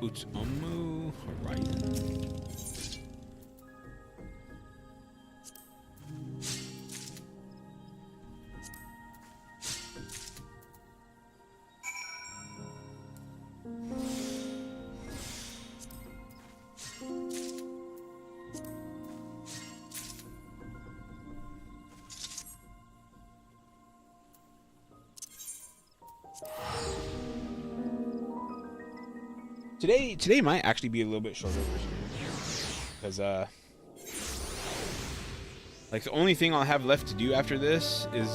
Utsumu Horizon. Today might actually be a little bit shorter because like the only thing I'll have left to do after this is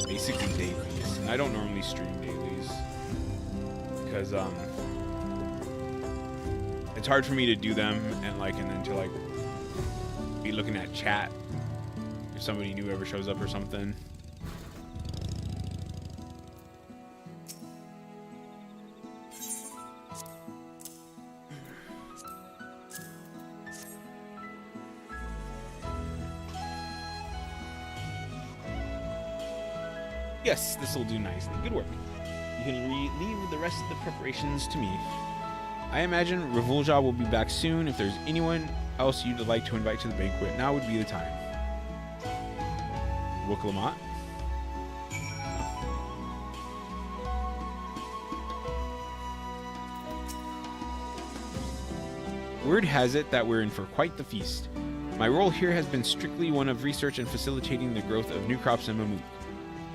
basically dailies, and I don't normally stream dailies because it's hard for me to do them and then to like be looking at chat if somebody new ever shows up or something. Yes, this will do nicely. Good work. You can leave the rest of the preparations to me. I imagine Mamool will be back soon. If there's anyone else you'd like to invite to the banquet, now would be the time. Wiklamat. Word has it that we're in for quite the feast. My role here has been strictly one of research and facilitating the growth of new crops in Mamool.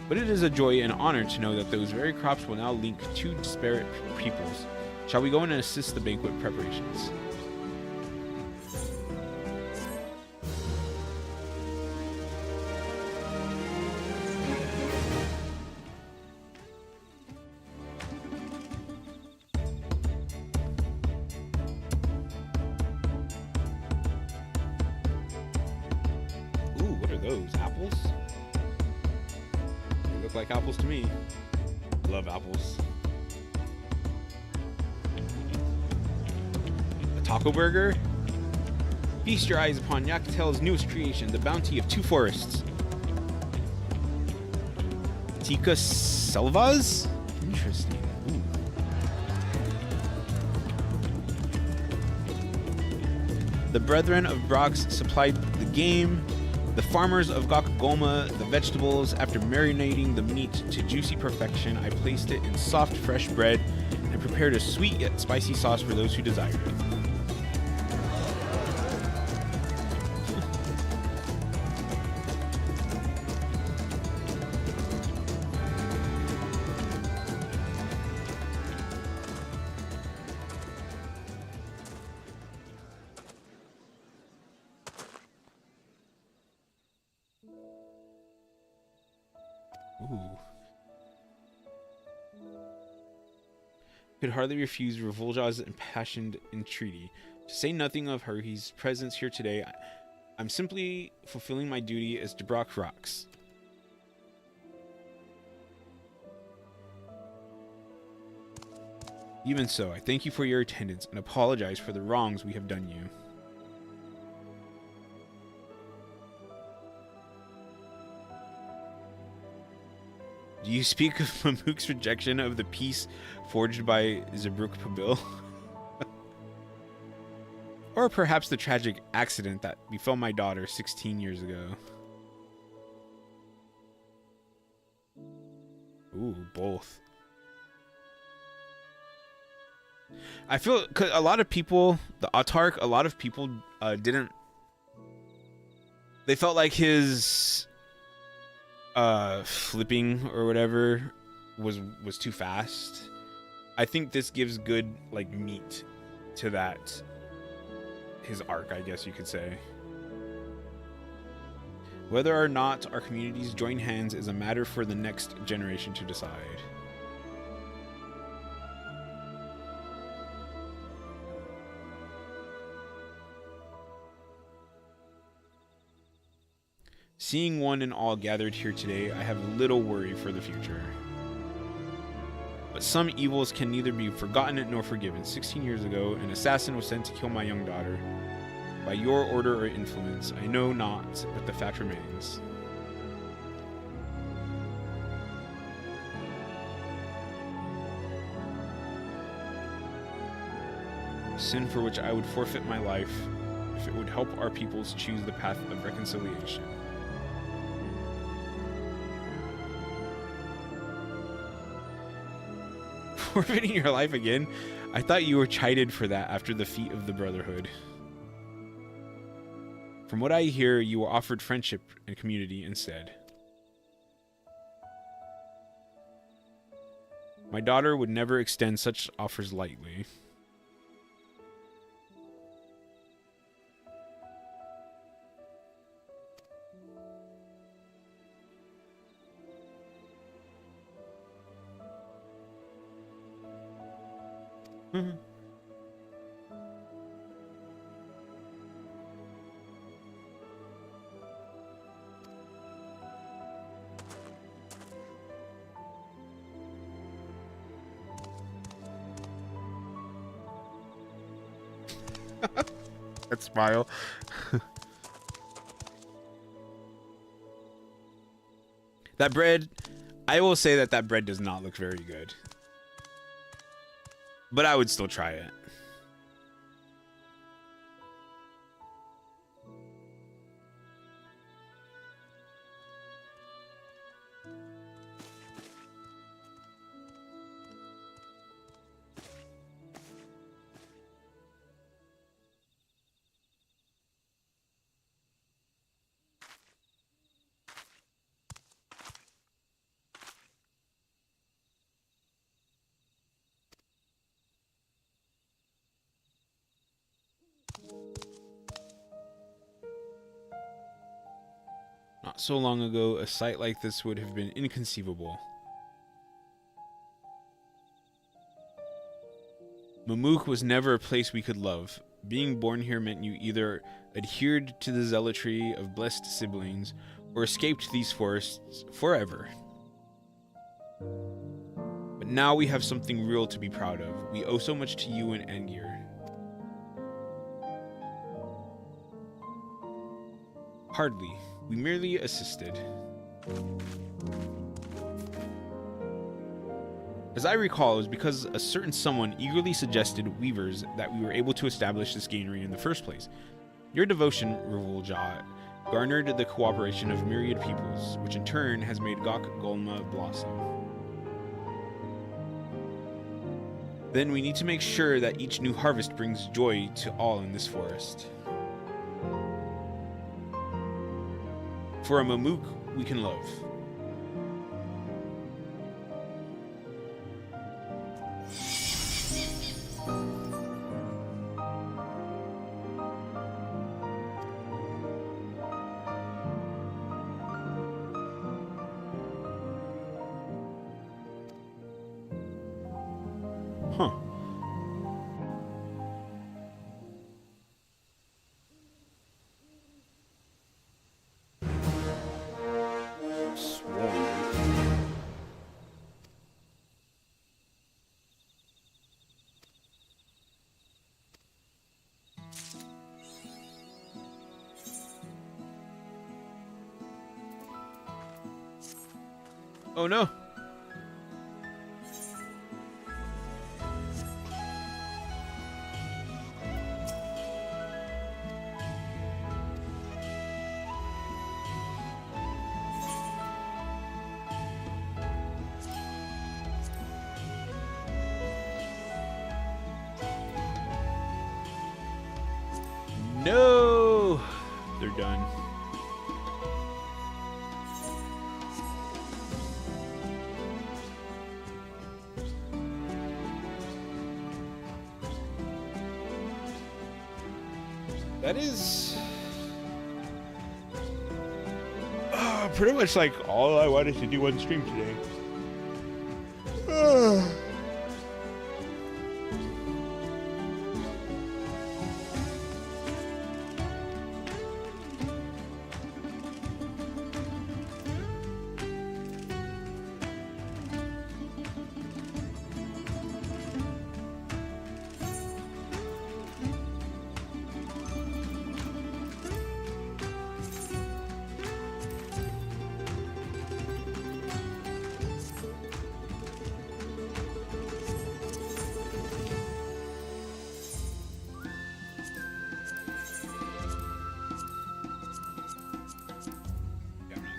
But it is a joy and honor to know that those very crops will now link two disparate peoples. Shall we go in and assist the banquet preparations? those? Apples? They look like apples to me. Love apples. A taco burger? Feast your eyes upon Yakatel's newest creation, the bounty of 2 forests. Tika Selvas? Interesting. Ooh. The Brethren of Brox supplied the game. The farmers of Gokagoma, the vegetables. After marinating the meat to juicy perfection, I placed it in soft, fresh bread and prepared a sweet yet spicy sauce for those who desired it. Ooh. Could hardly refuse Revolja's impassioned entreaty. To say nothing of Haruhi's presence here today, I'm simply fulfilling my duty as Dubrock Rocks. Even so, I thank you for your attendance and apologize for the wrongs we have done you. Do you speak of Mamook's rejection of the peace forged by Zabruk Pabil? Or perhaps the tragic accident that befell my daughter 16 years ago? Ooh, both. I feel, cause a lot of people, the Autarch, a lot of people didn't. They felt like his flipping or whatever was too fast. I think this gives good like meat to that, his arc, I guess you could say. Whether or not our communities join hands is a matter for the next generation to decide. Seeing one and all gathered here today, I have little worry for the future. But some evils can neither be forgotten nor forgiven. 16 years ago, an assassin was sent to kill my young daughter. By your order or influence, I know not, but the fact remains. Sin for which I would forfeit my life if it would help our peoples choose the path of reconciliation. Forfeiting your life again? I thought you were chided for that after the feat of the Brotherhood. From what I hear, you were offered friendship and community instead. My daughter would never extend such offers lightly. That smile. That bread, I will say that that bread does not look very good. But I would still try it. Not so long ago, a sight like this would have been inconceivable. Mamook was never a place we could love. Being born here meant you either adhered to the zealotry of blessed siblings, or escaped these forests forever. But now we have something real to be proud of. We owe so much to you and Angier. Hardly. We merely assisted. As I recall, it was because a certain someone eagerly suggested weavers that we were able to establish this granary in the first place. Your devotion, Mamool Ja, garnered the cooperation of myriad peoples, which in turn has made Gok Golma blossom. Then we need to make sure that each new harvest brings joy to all in this forest. For a Mamook we can love. Huh. Oh no. No! They're done. That is pretty much like all I wanted to do on stream today.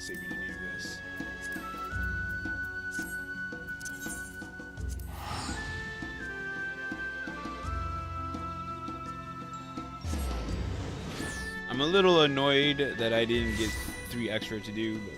Saving any of this. I'm a little annoyed that I didn't get 3 extra to do, but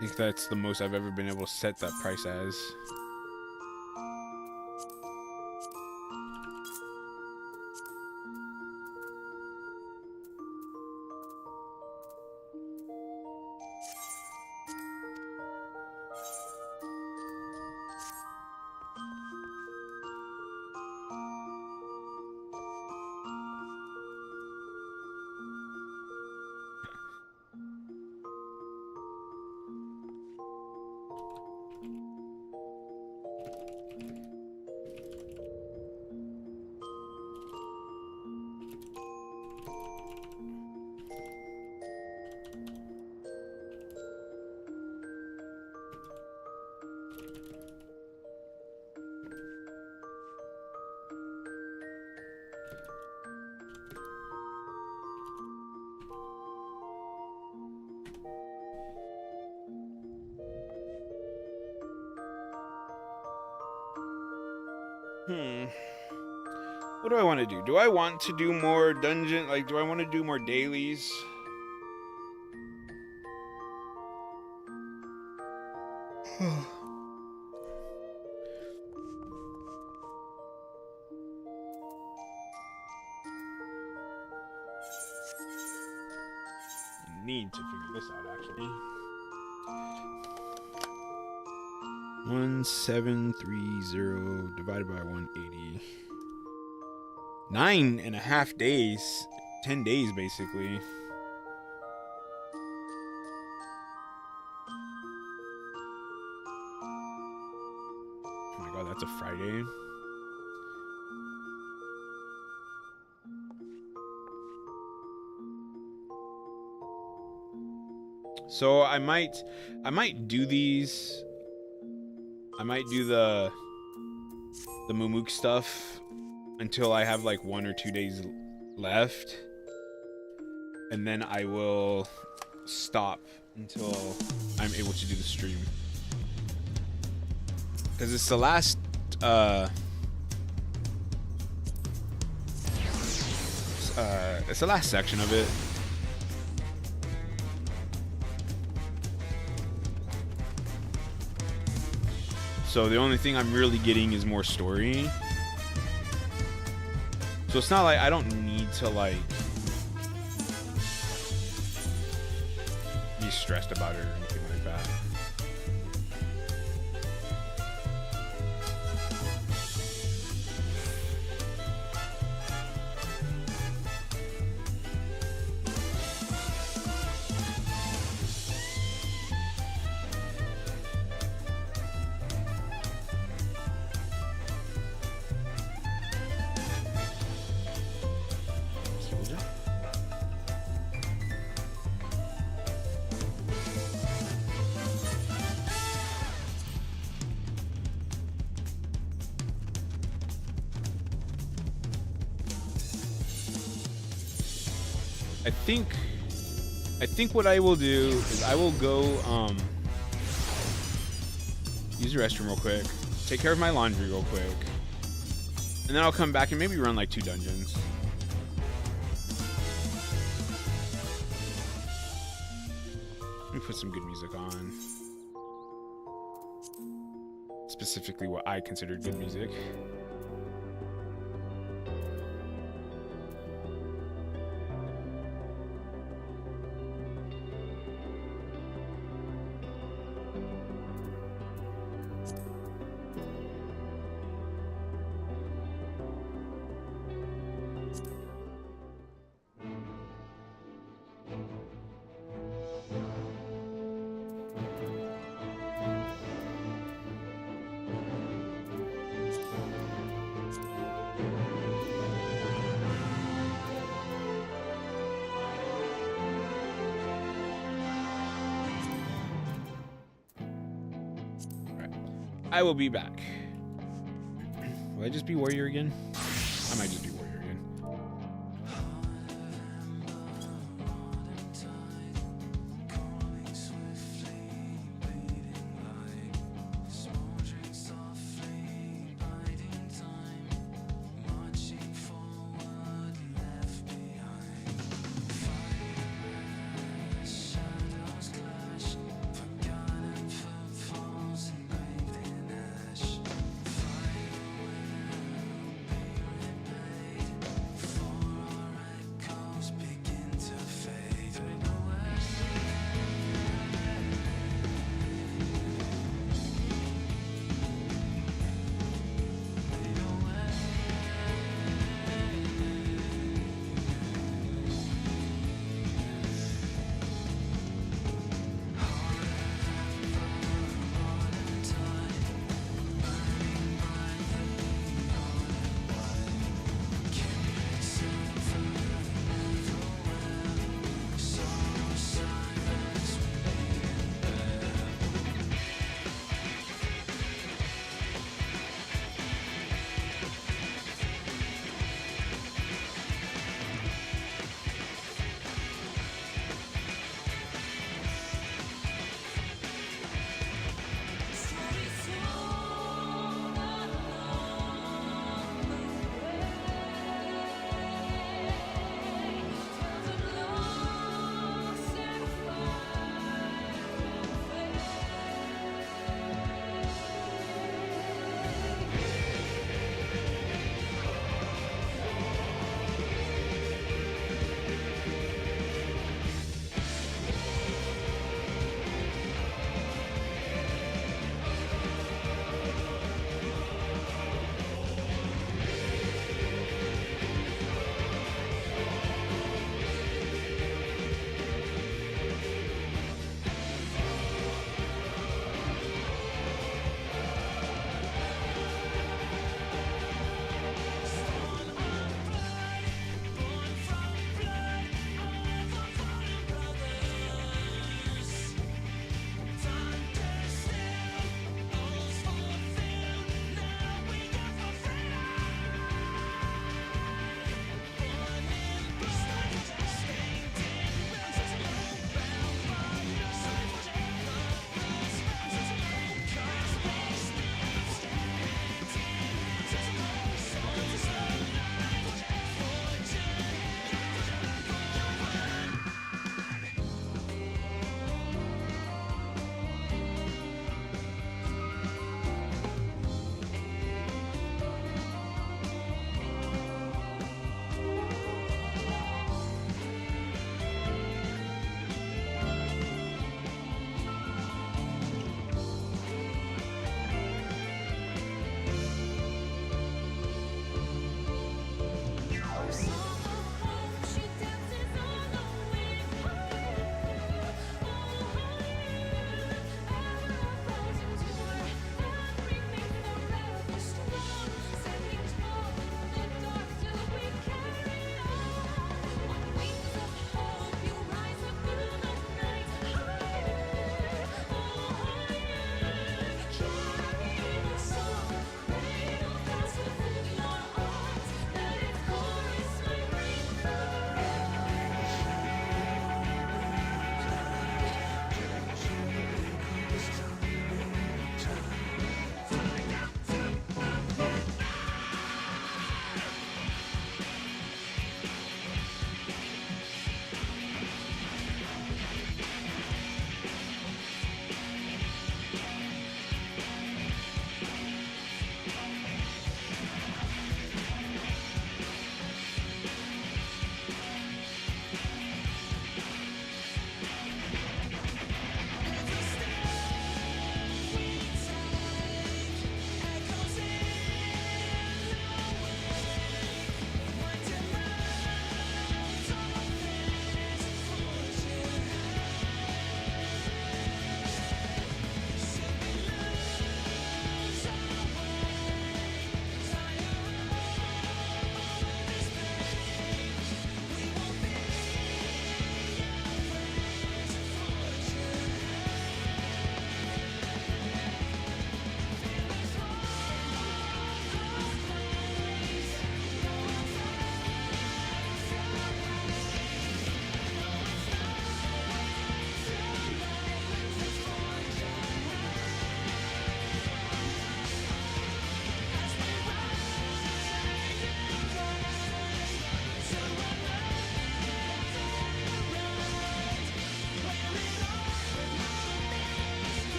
I think that's the most I've ever been able to set that price as. Hmm. What do I want to do? Do I want to do more dungeon? Like, do I want to do more dailies? Need to figure this out actually. 1730 divided by 180. 9.5 days. 10 days basically. Oh my god, that's a Friday. So I might do these. I might do the Momook stuff until I have like 1 or 2 days left, and then I will stop until I'm able to do the stream, because it's the last it's the last section of it. So the only thing I'm really getting is more story. So it's not like I don't need to like be stressed about it or anything like that. I think what I will do is I will go use the restroom real quick, take care of my laundry real quick, and then I'll come back and maybe run like 2 dungeons. Let me put some good music on. Specifically what I consider good music. I will be back. Will I just be warrior again? I might just be warrior again.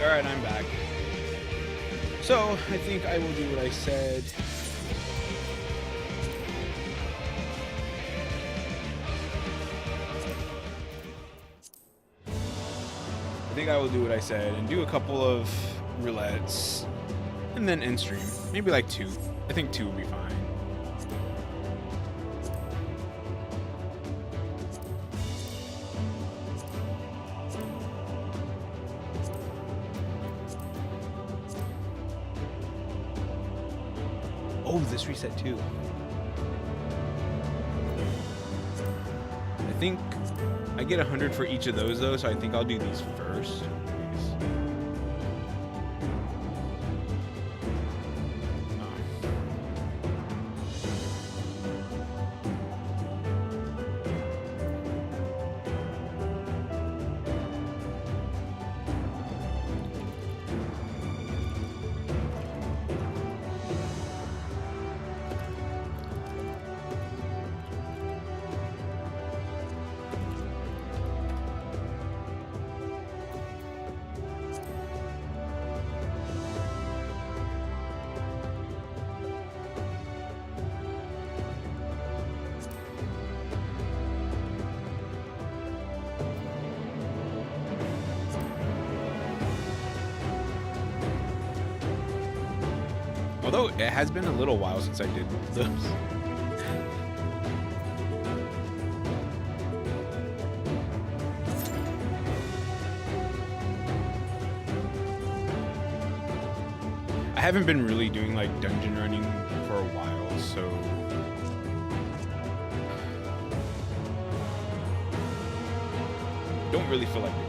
Alright, I'm back. So, I think I will do what I said. I think I will do what I said and do a couple of roulettes and then end stream. Maybe like 2. I think 2 will be fine. Oh, this reset too. I think I get 100 for each of those though, so I think I'll do these first. Although it has been a little while since I did those. I haven't been really doing like dungeon running for a while, so don't really feel like it.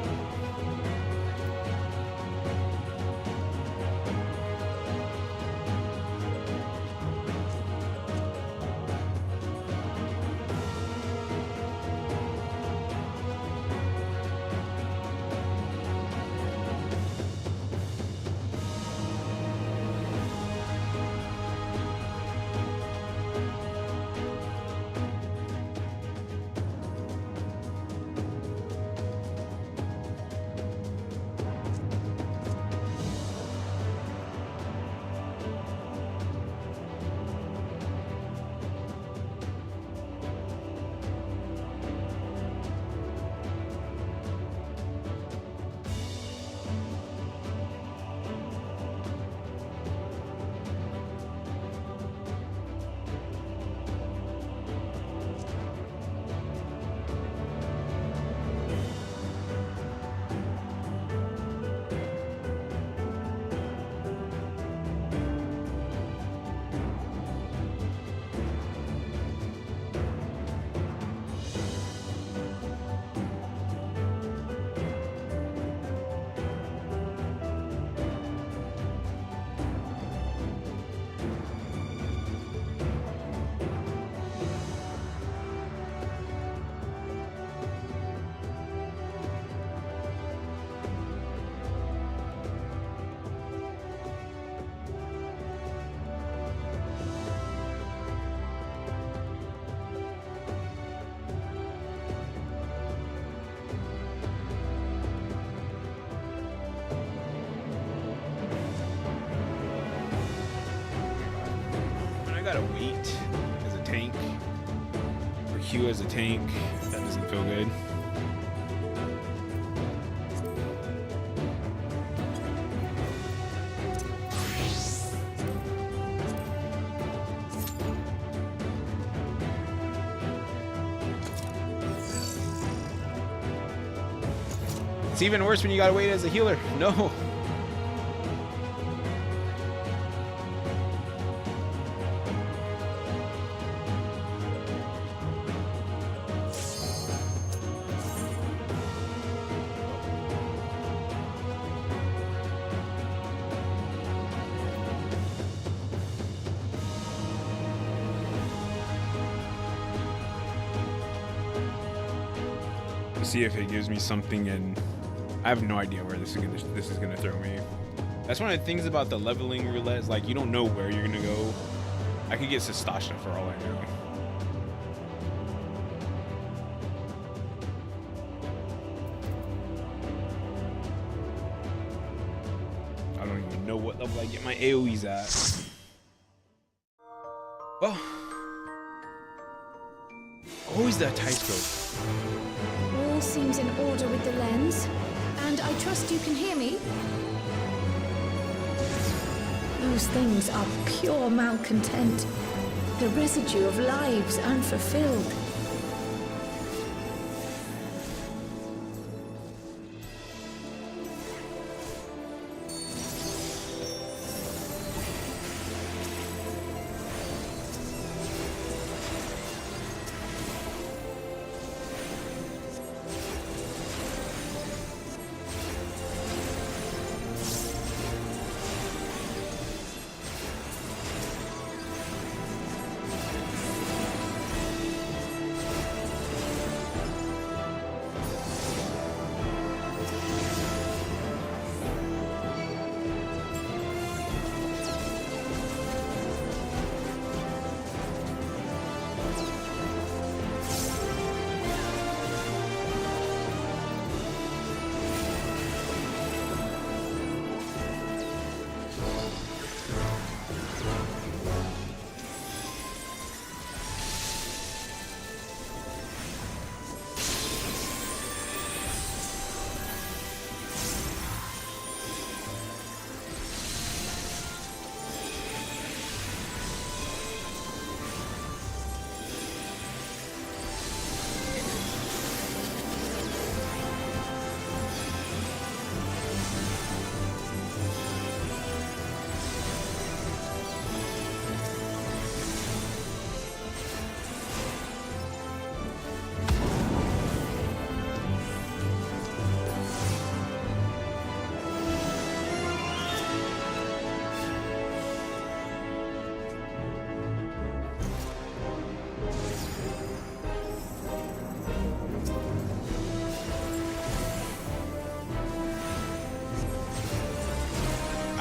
Gotta wait as a tank, or Q as a tank. That doesn't feel good. It's even worse when you gotta wait as a healer. No. See if it gives me something, and I have no idea where this is gonna throw me. That's one of the things about the leveling roulette, is like you don't know where you're gonna go. I could get Sastasha for all I know. level I get my AoEs at. Well, always that tight scope. All seems in order with the lens, and I trust you can hear me. Those things are pure malcontent, the residue of lives unfulfilled.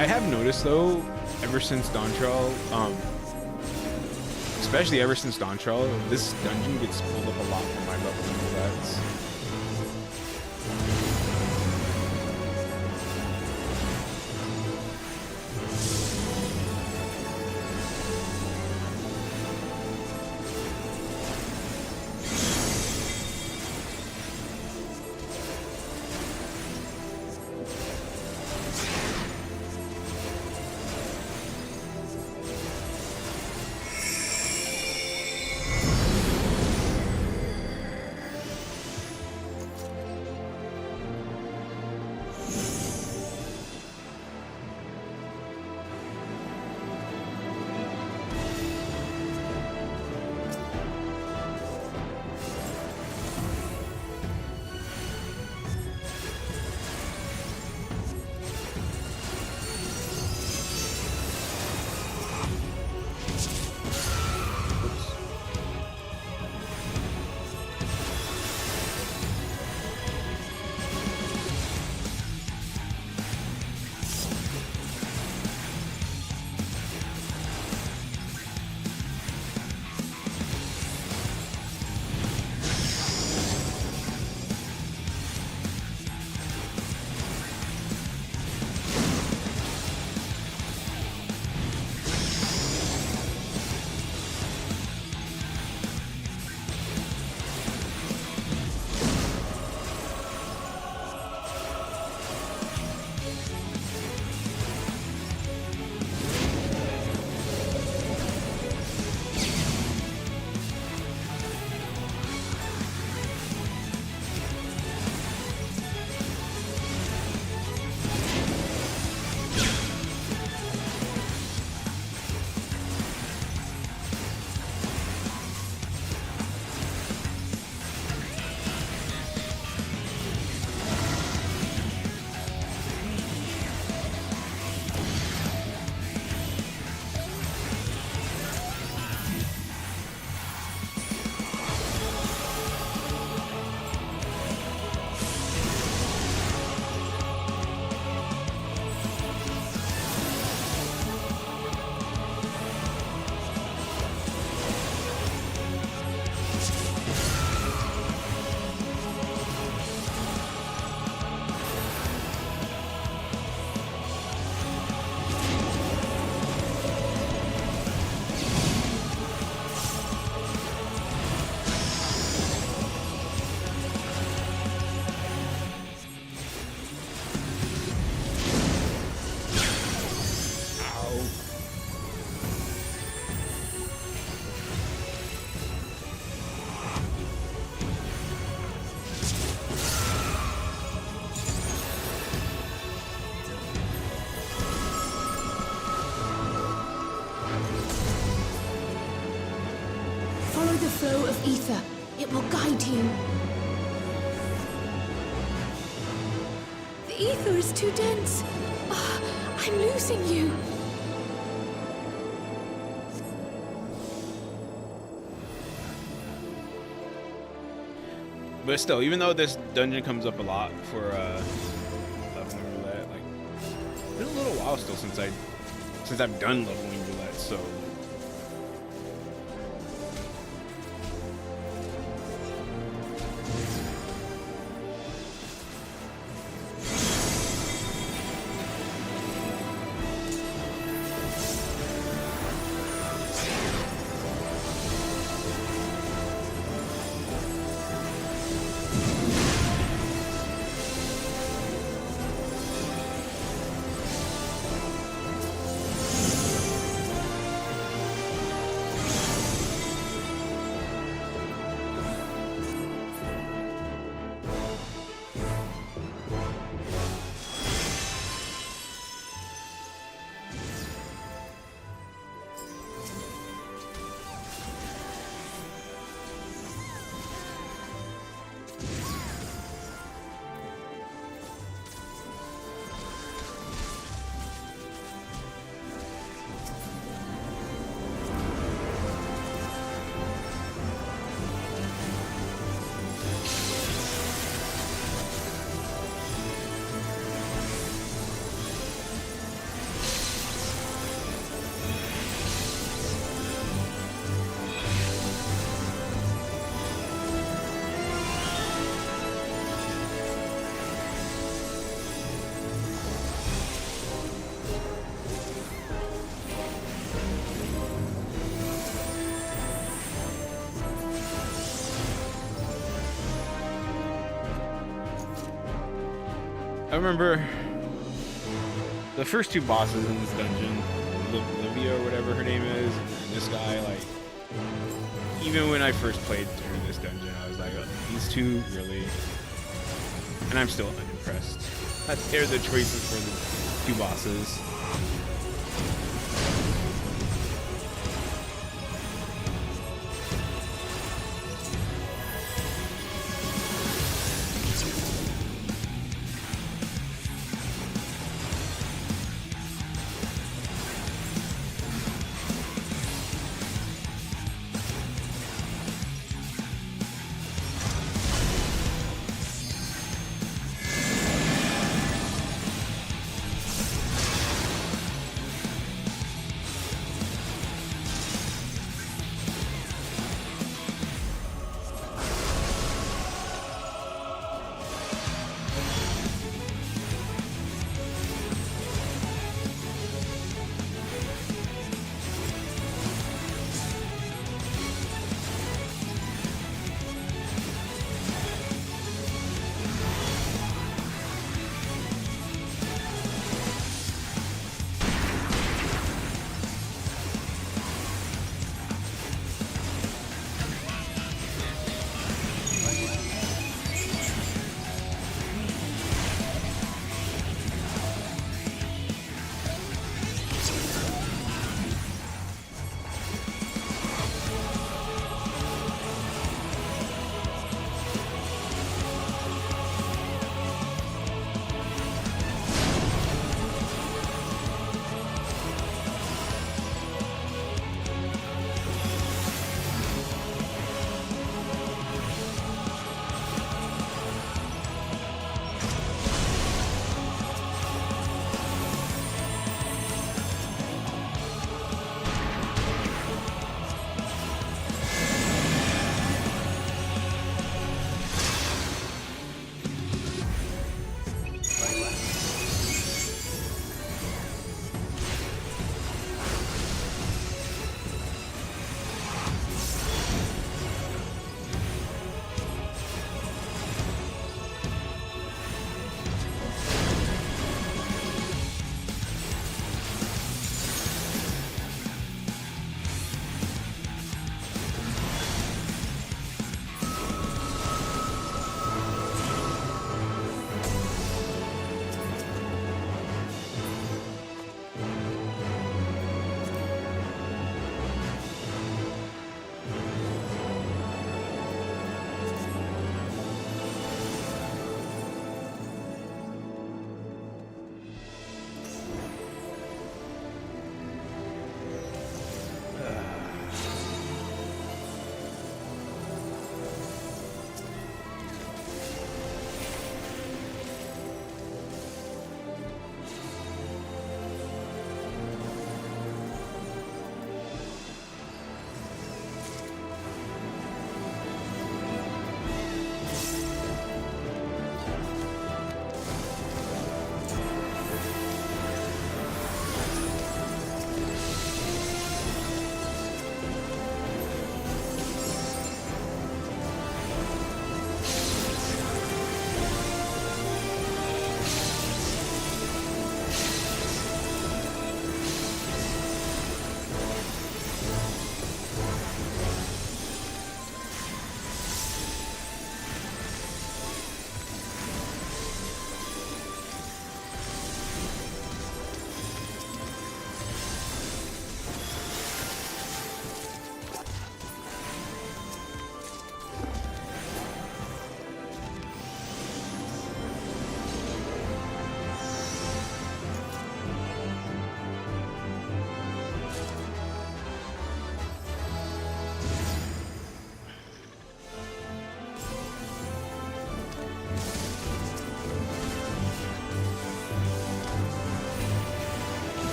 I have noticed though, ever since Dawntrail, especially ever since Dawntrail, this dungeon gets pulled up a lot for my level stats. ether. It will guide you. The ether is too dense. Ah, I'm losing you. But still, even though this dungeon comes up a lot for leveling roulette, like it's been a little while still since I've done leveling roulette, so I remember the first two bosses in this dungeon, Livia or whatever her name is, and this guy, like, even when I first played through this dungeon, I was like, oh, these two, really? And I'm still unimpressed. They're the choices for the two bosses.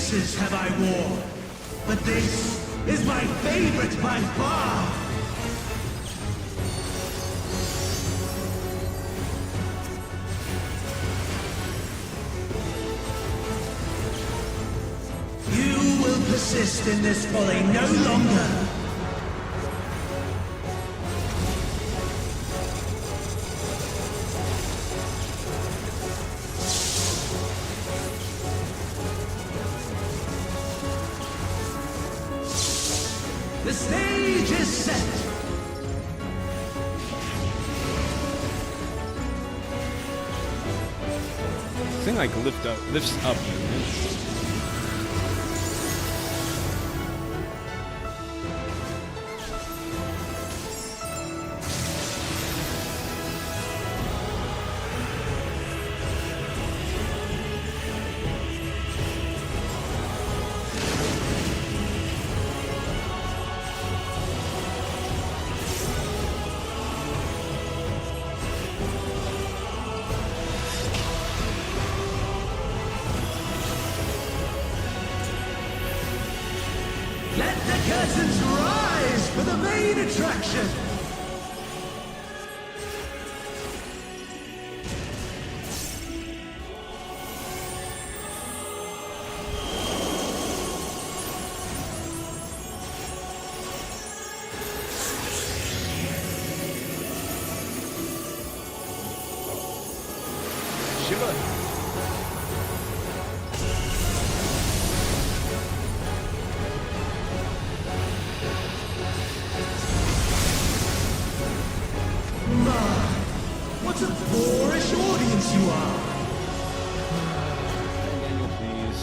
faces have I worn, but this is my favorite by far. You will persist in this folly no longer. The stage is set. This thing like lifts up, man. Let the curtains rise for the main attraction. Shiva. What a boorish audience you are! Daniel, please.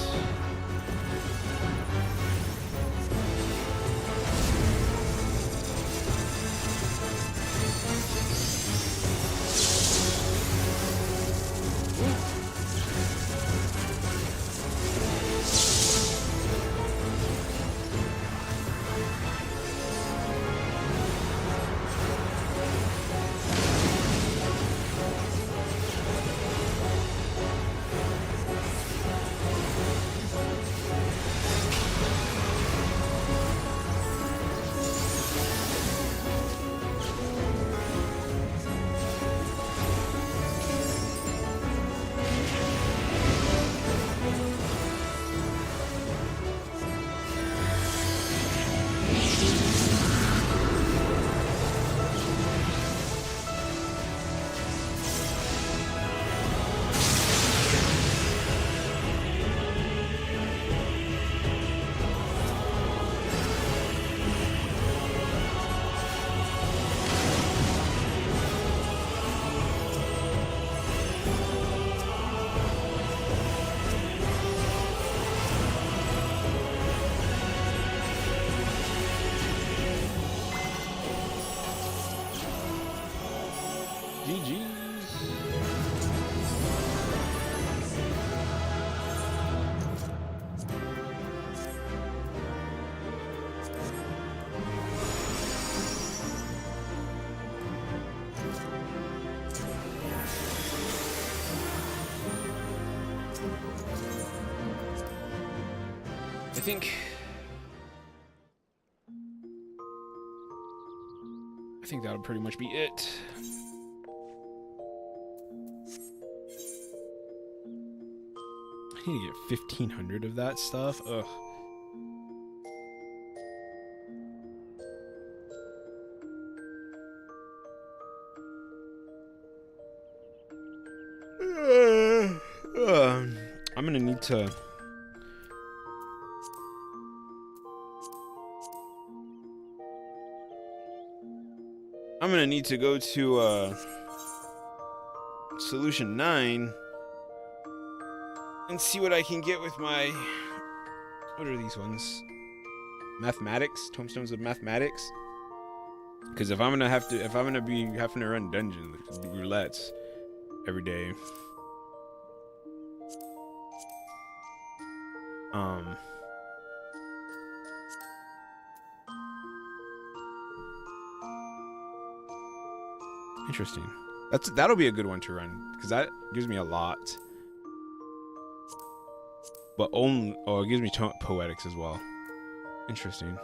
GG's. I think that'll pretty much be it. I need to get 1,500 of that stuff. Ugh. I'm gonna need to. I'm gonna need to go to solution 9 and see what I can get with my. What are these ones? Mathematics, tomestones of mathematics. Because if I'm gonna be having to run dungeons, roulettes every day. Interesting. That'll be a good one to run because that gives me a lot. but only. Oh, it gives me poetics as well. Interesting.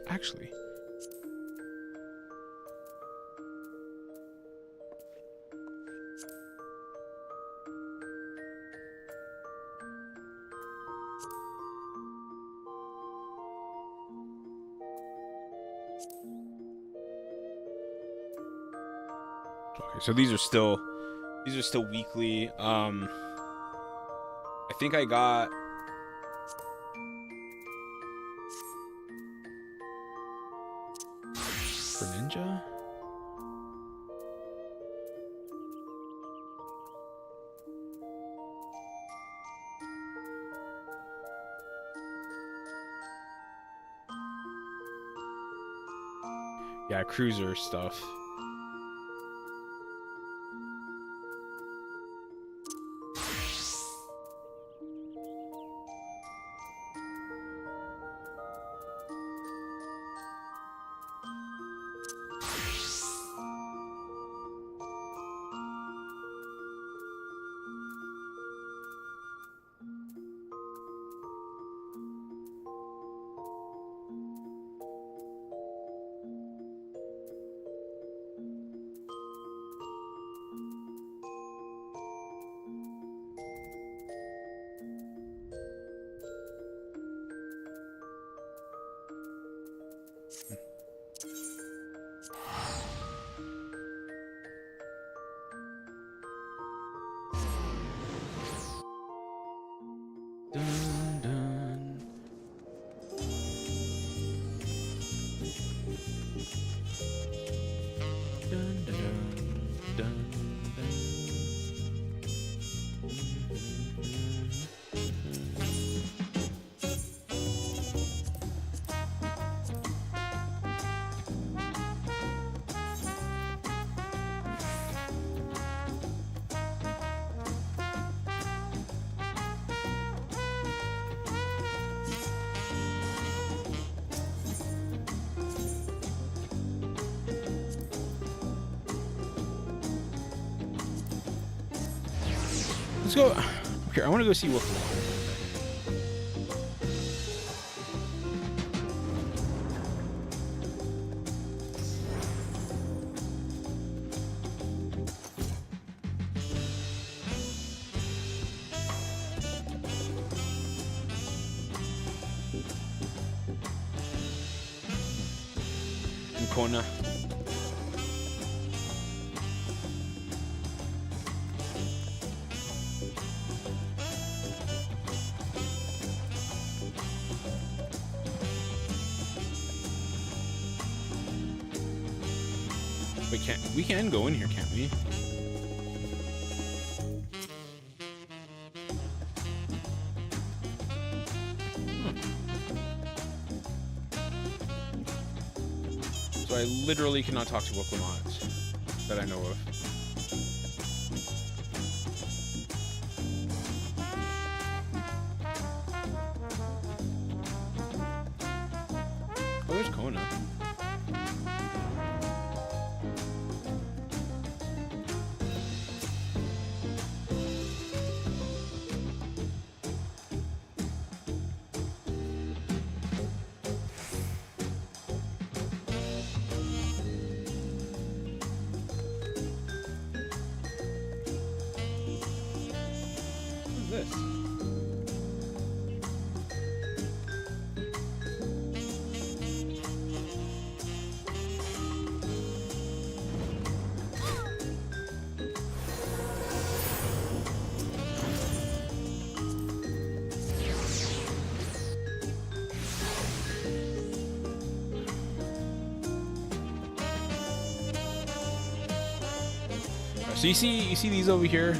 Actually. Okay, so these are still weekly. I think I got for ninja. Yeah, cruiser stuff. Dun, dun. Dun, dun, dun, dun, Let's go. Here, I want to go see what. In Kona. We can go in here, can't we? So I literally cannot talk to Woklamot that I know of. Oh, there's Kona. This? So you see these over here?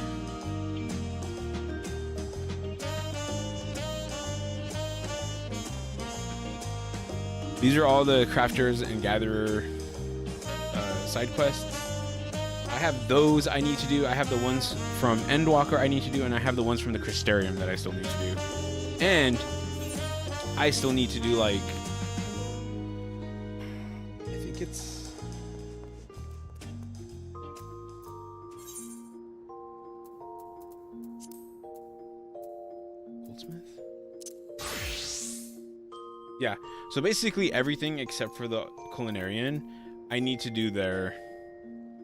These are all the crafters and gatherer side quests. I have those I need to do. I have the ones from Endwalker I need to do, and I have the ones from the Crystarium that I still need to do. And I still need to do, like, I think it's Goldsmith? Yeah, so basically everything except for the Culinarian, I need to do their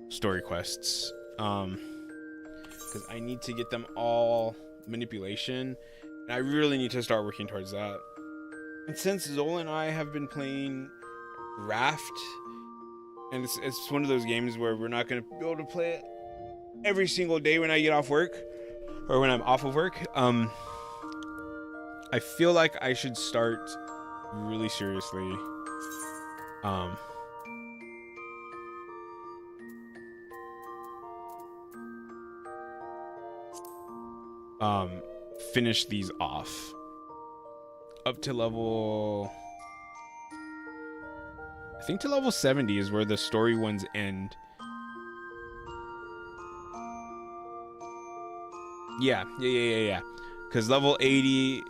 story quests. Because I need to get them all manipulation, and I really need to start working towards that. And since Zola and I have been playing Raft, and it's one of those games where we're not going to be able to play it every single day when I get off work, or when I'm off of work, I feel like I should start really seriously finish these off up to level, I think to level 70 is where the story ones end. Yeah. Because level 80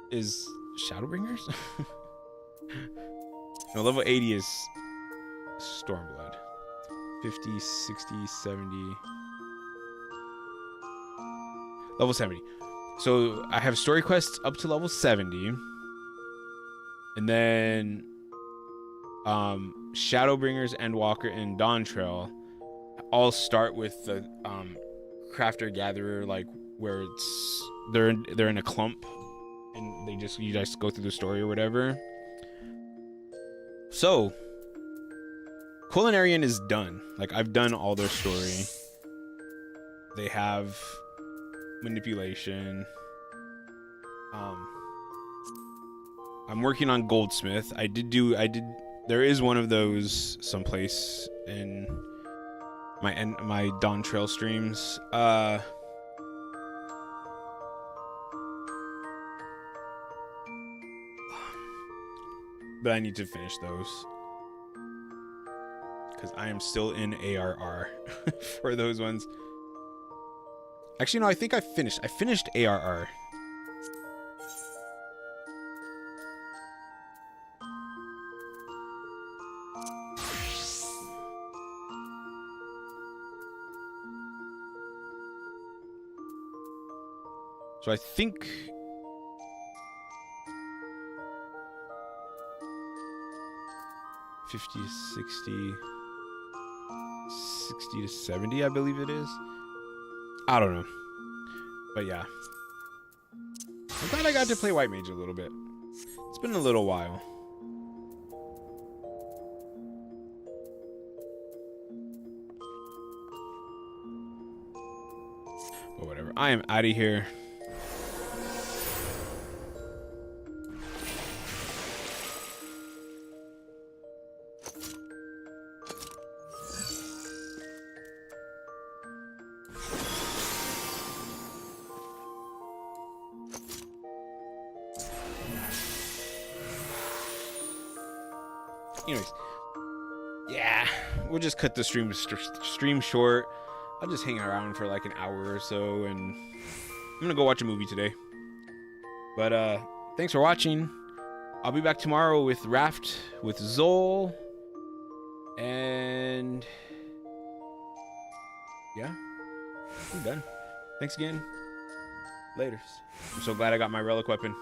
is Shadowbringers? No, level 80 is Stormblood. 50, 60, 70. Level 70. So I have story quests up to level 70. And then Shadowbringers, Endwalker, and Dawntrail all start with the crafter gatherer, like where it's they're in a clump, and you just go through the story or whatever. So Culinarian is done. Like, I've done all their story. They have manipulation. I'm working on Goldsmith. There is one of those someplace in my Dawntrail streams. But I need to finish those because I am still in ARR for those ones. Actually, no, I think I finished ARR. So I think 50 to 60 to 70, I believe it is. I don't know. But yeah. I'm glad I got to play White Mage a little bit. It's been a little while. But whatever. I am out of here. Anyways, yeah, we'll just cut the stream short. I'll just hang around for like an hour or so, and I'm gonna go watch a movie today. But thanks for watching. I'll be back tomorrow with Raft with Zol, and yeah, I'm done. Thanks again. Laters. I'm so glad I got my relic weapon.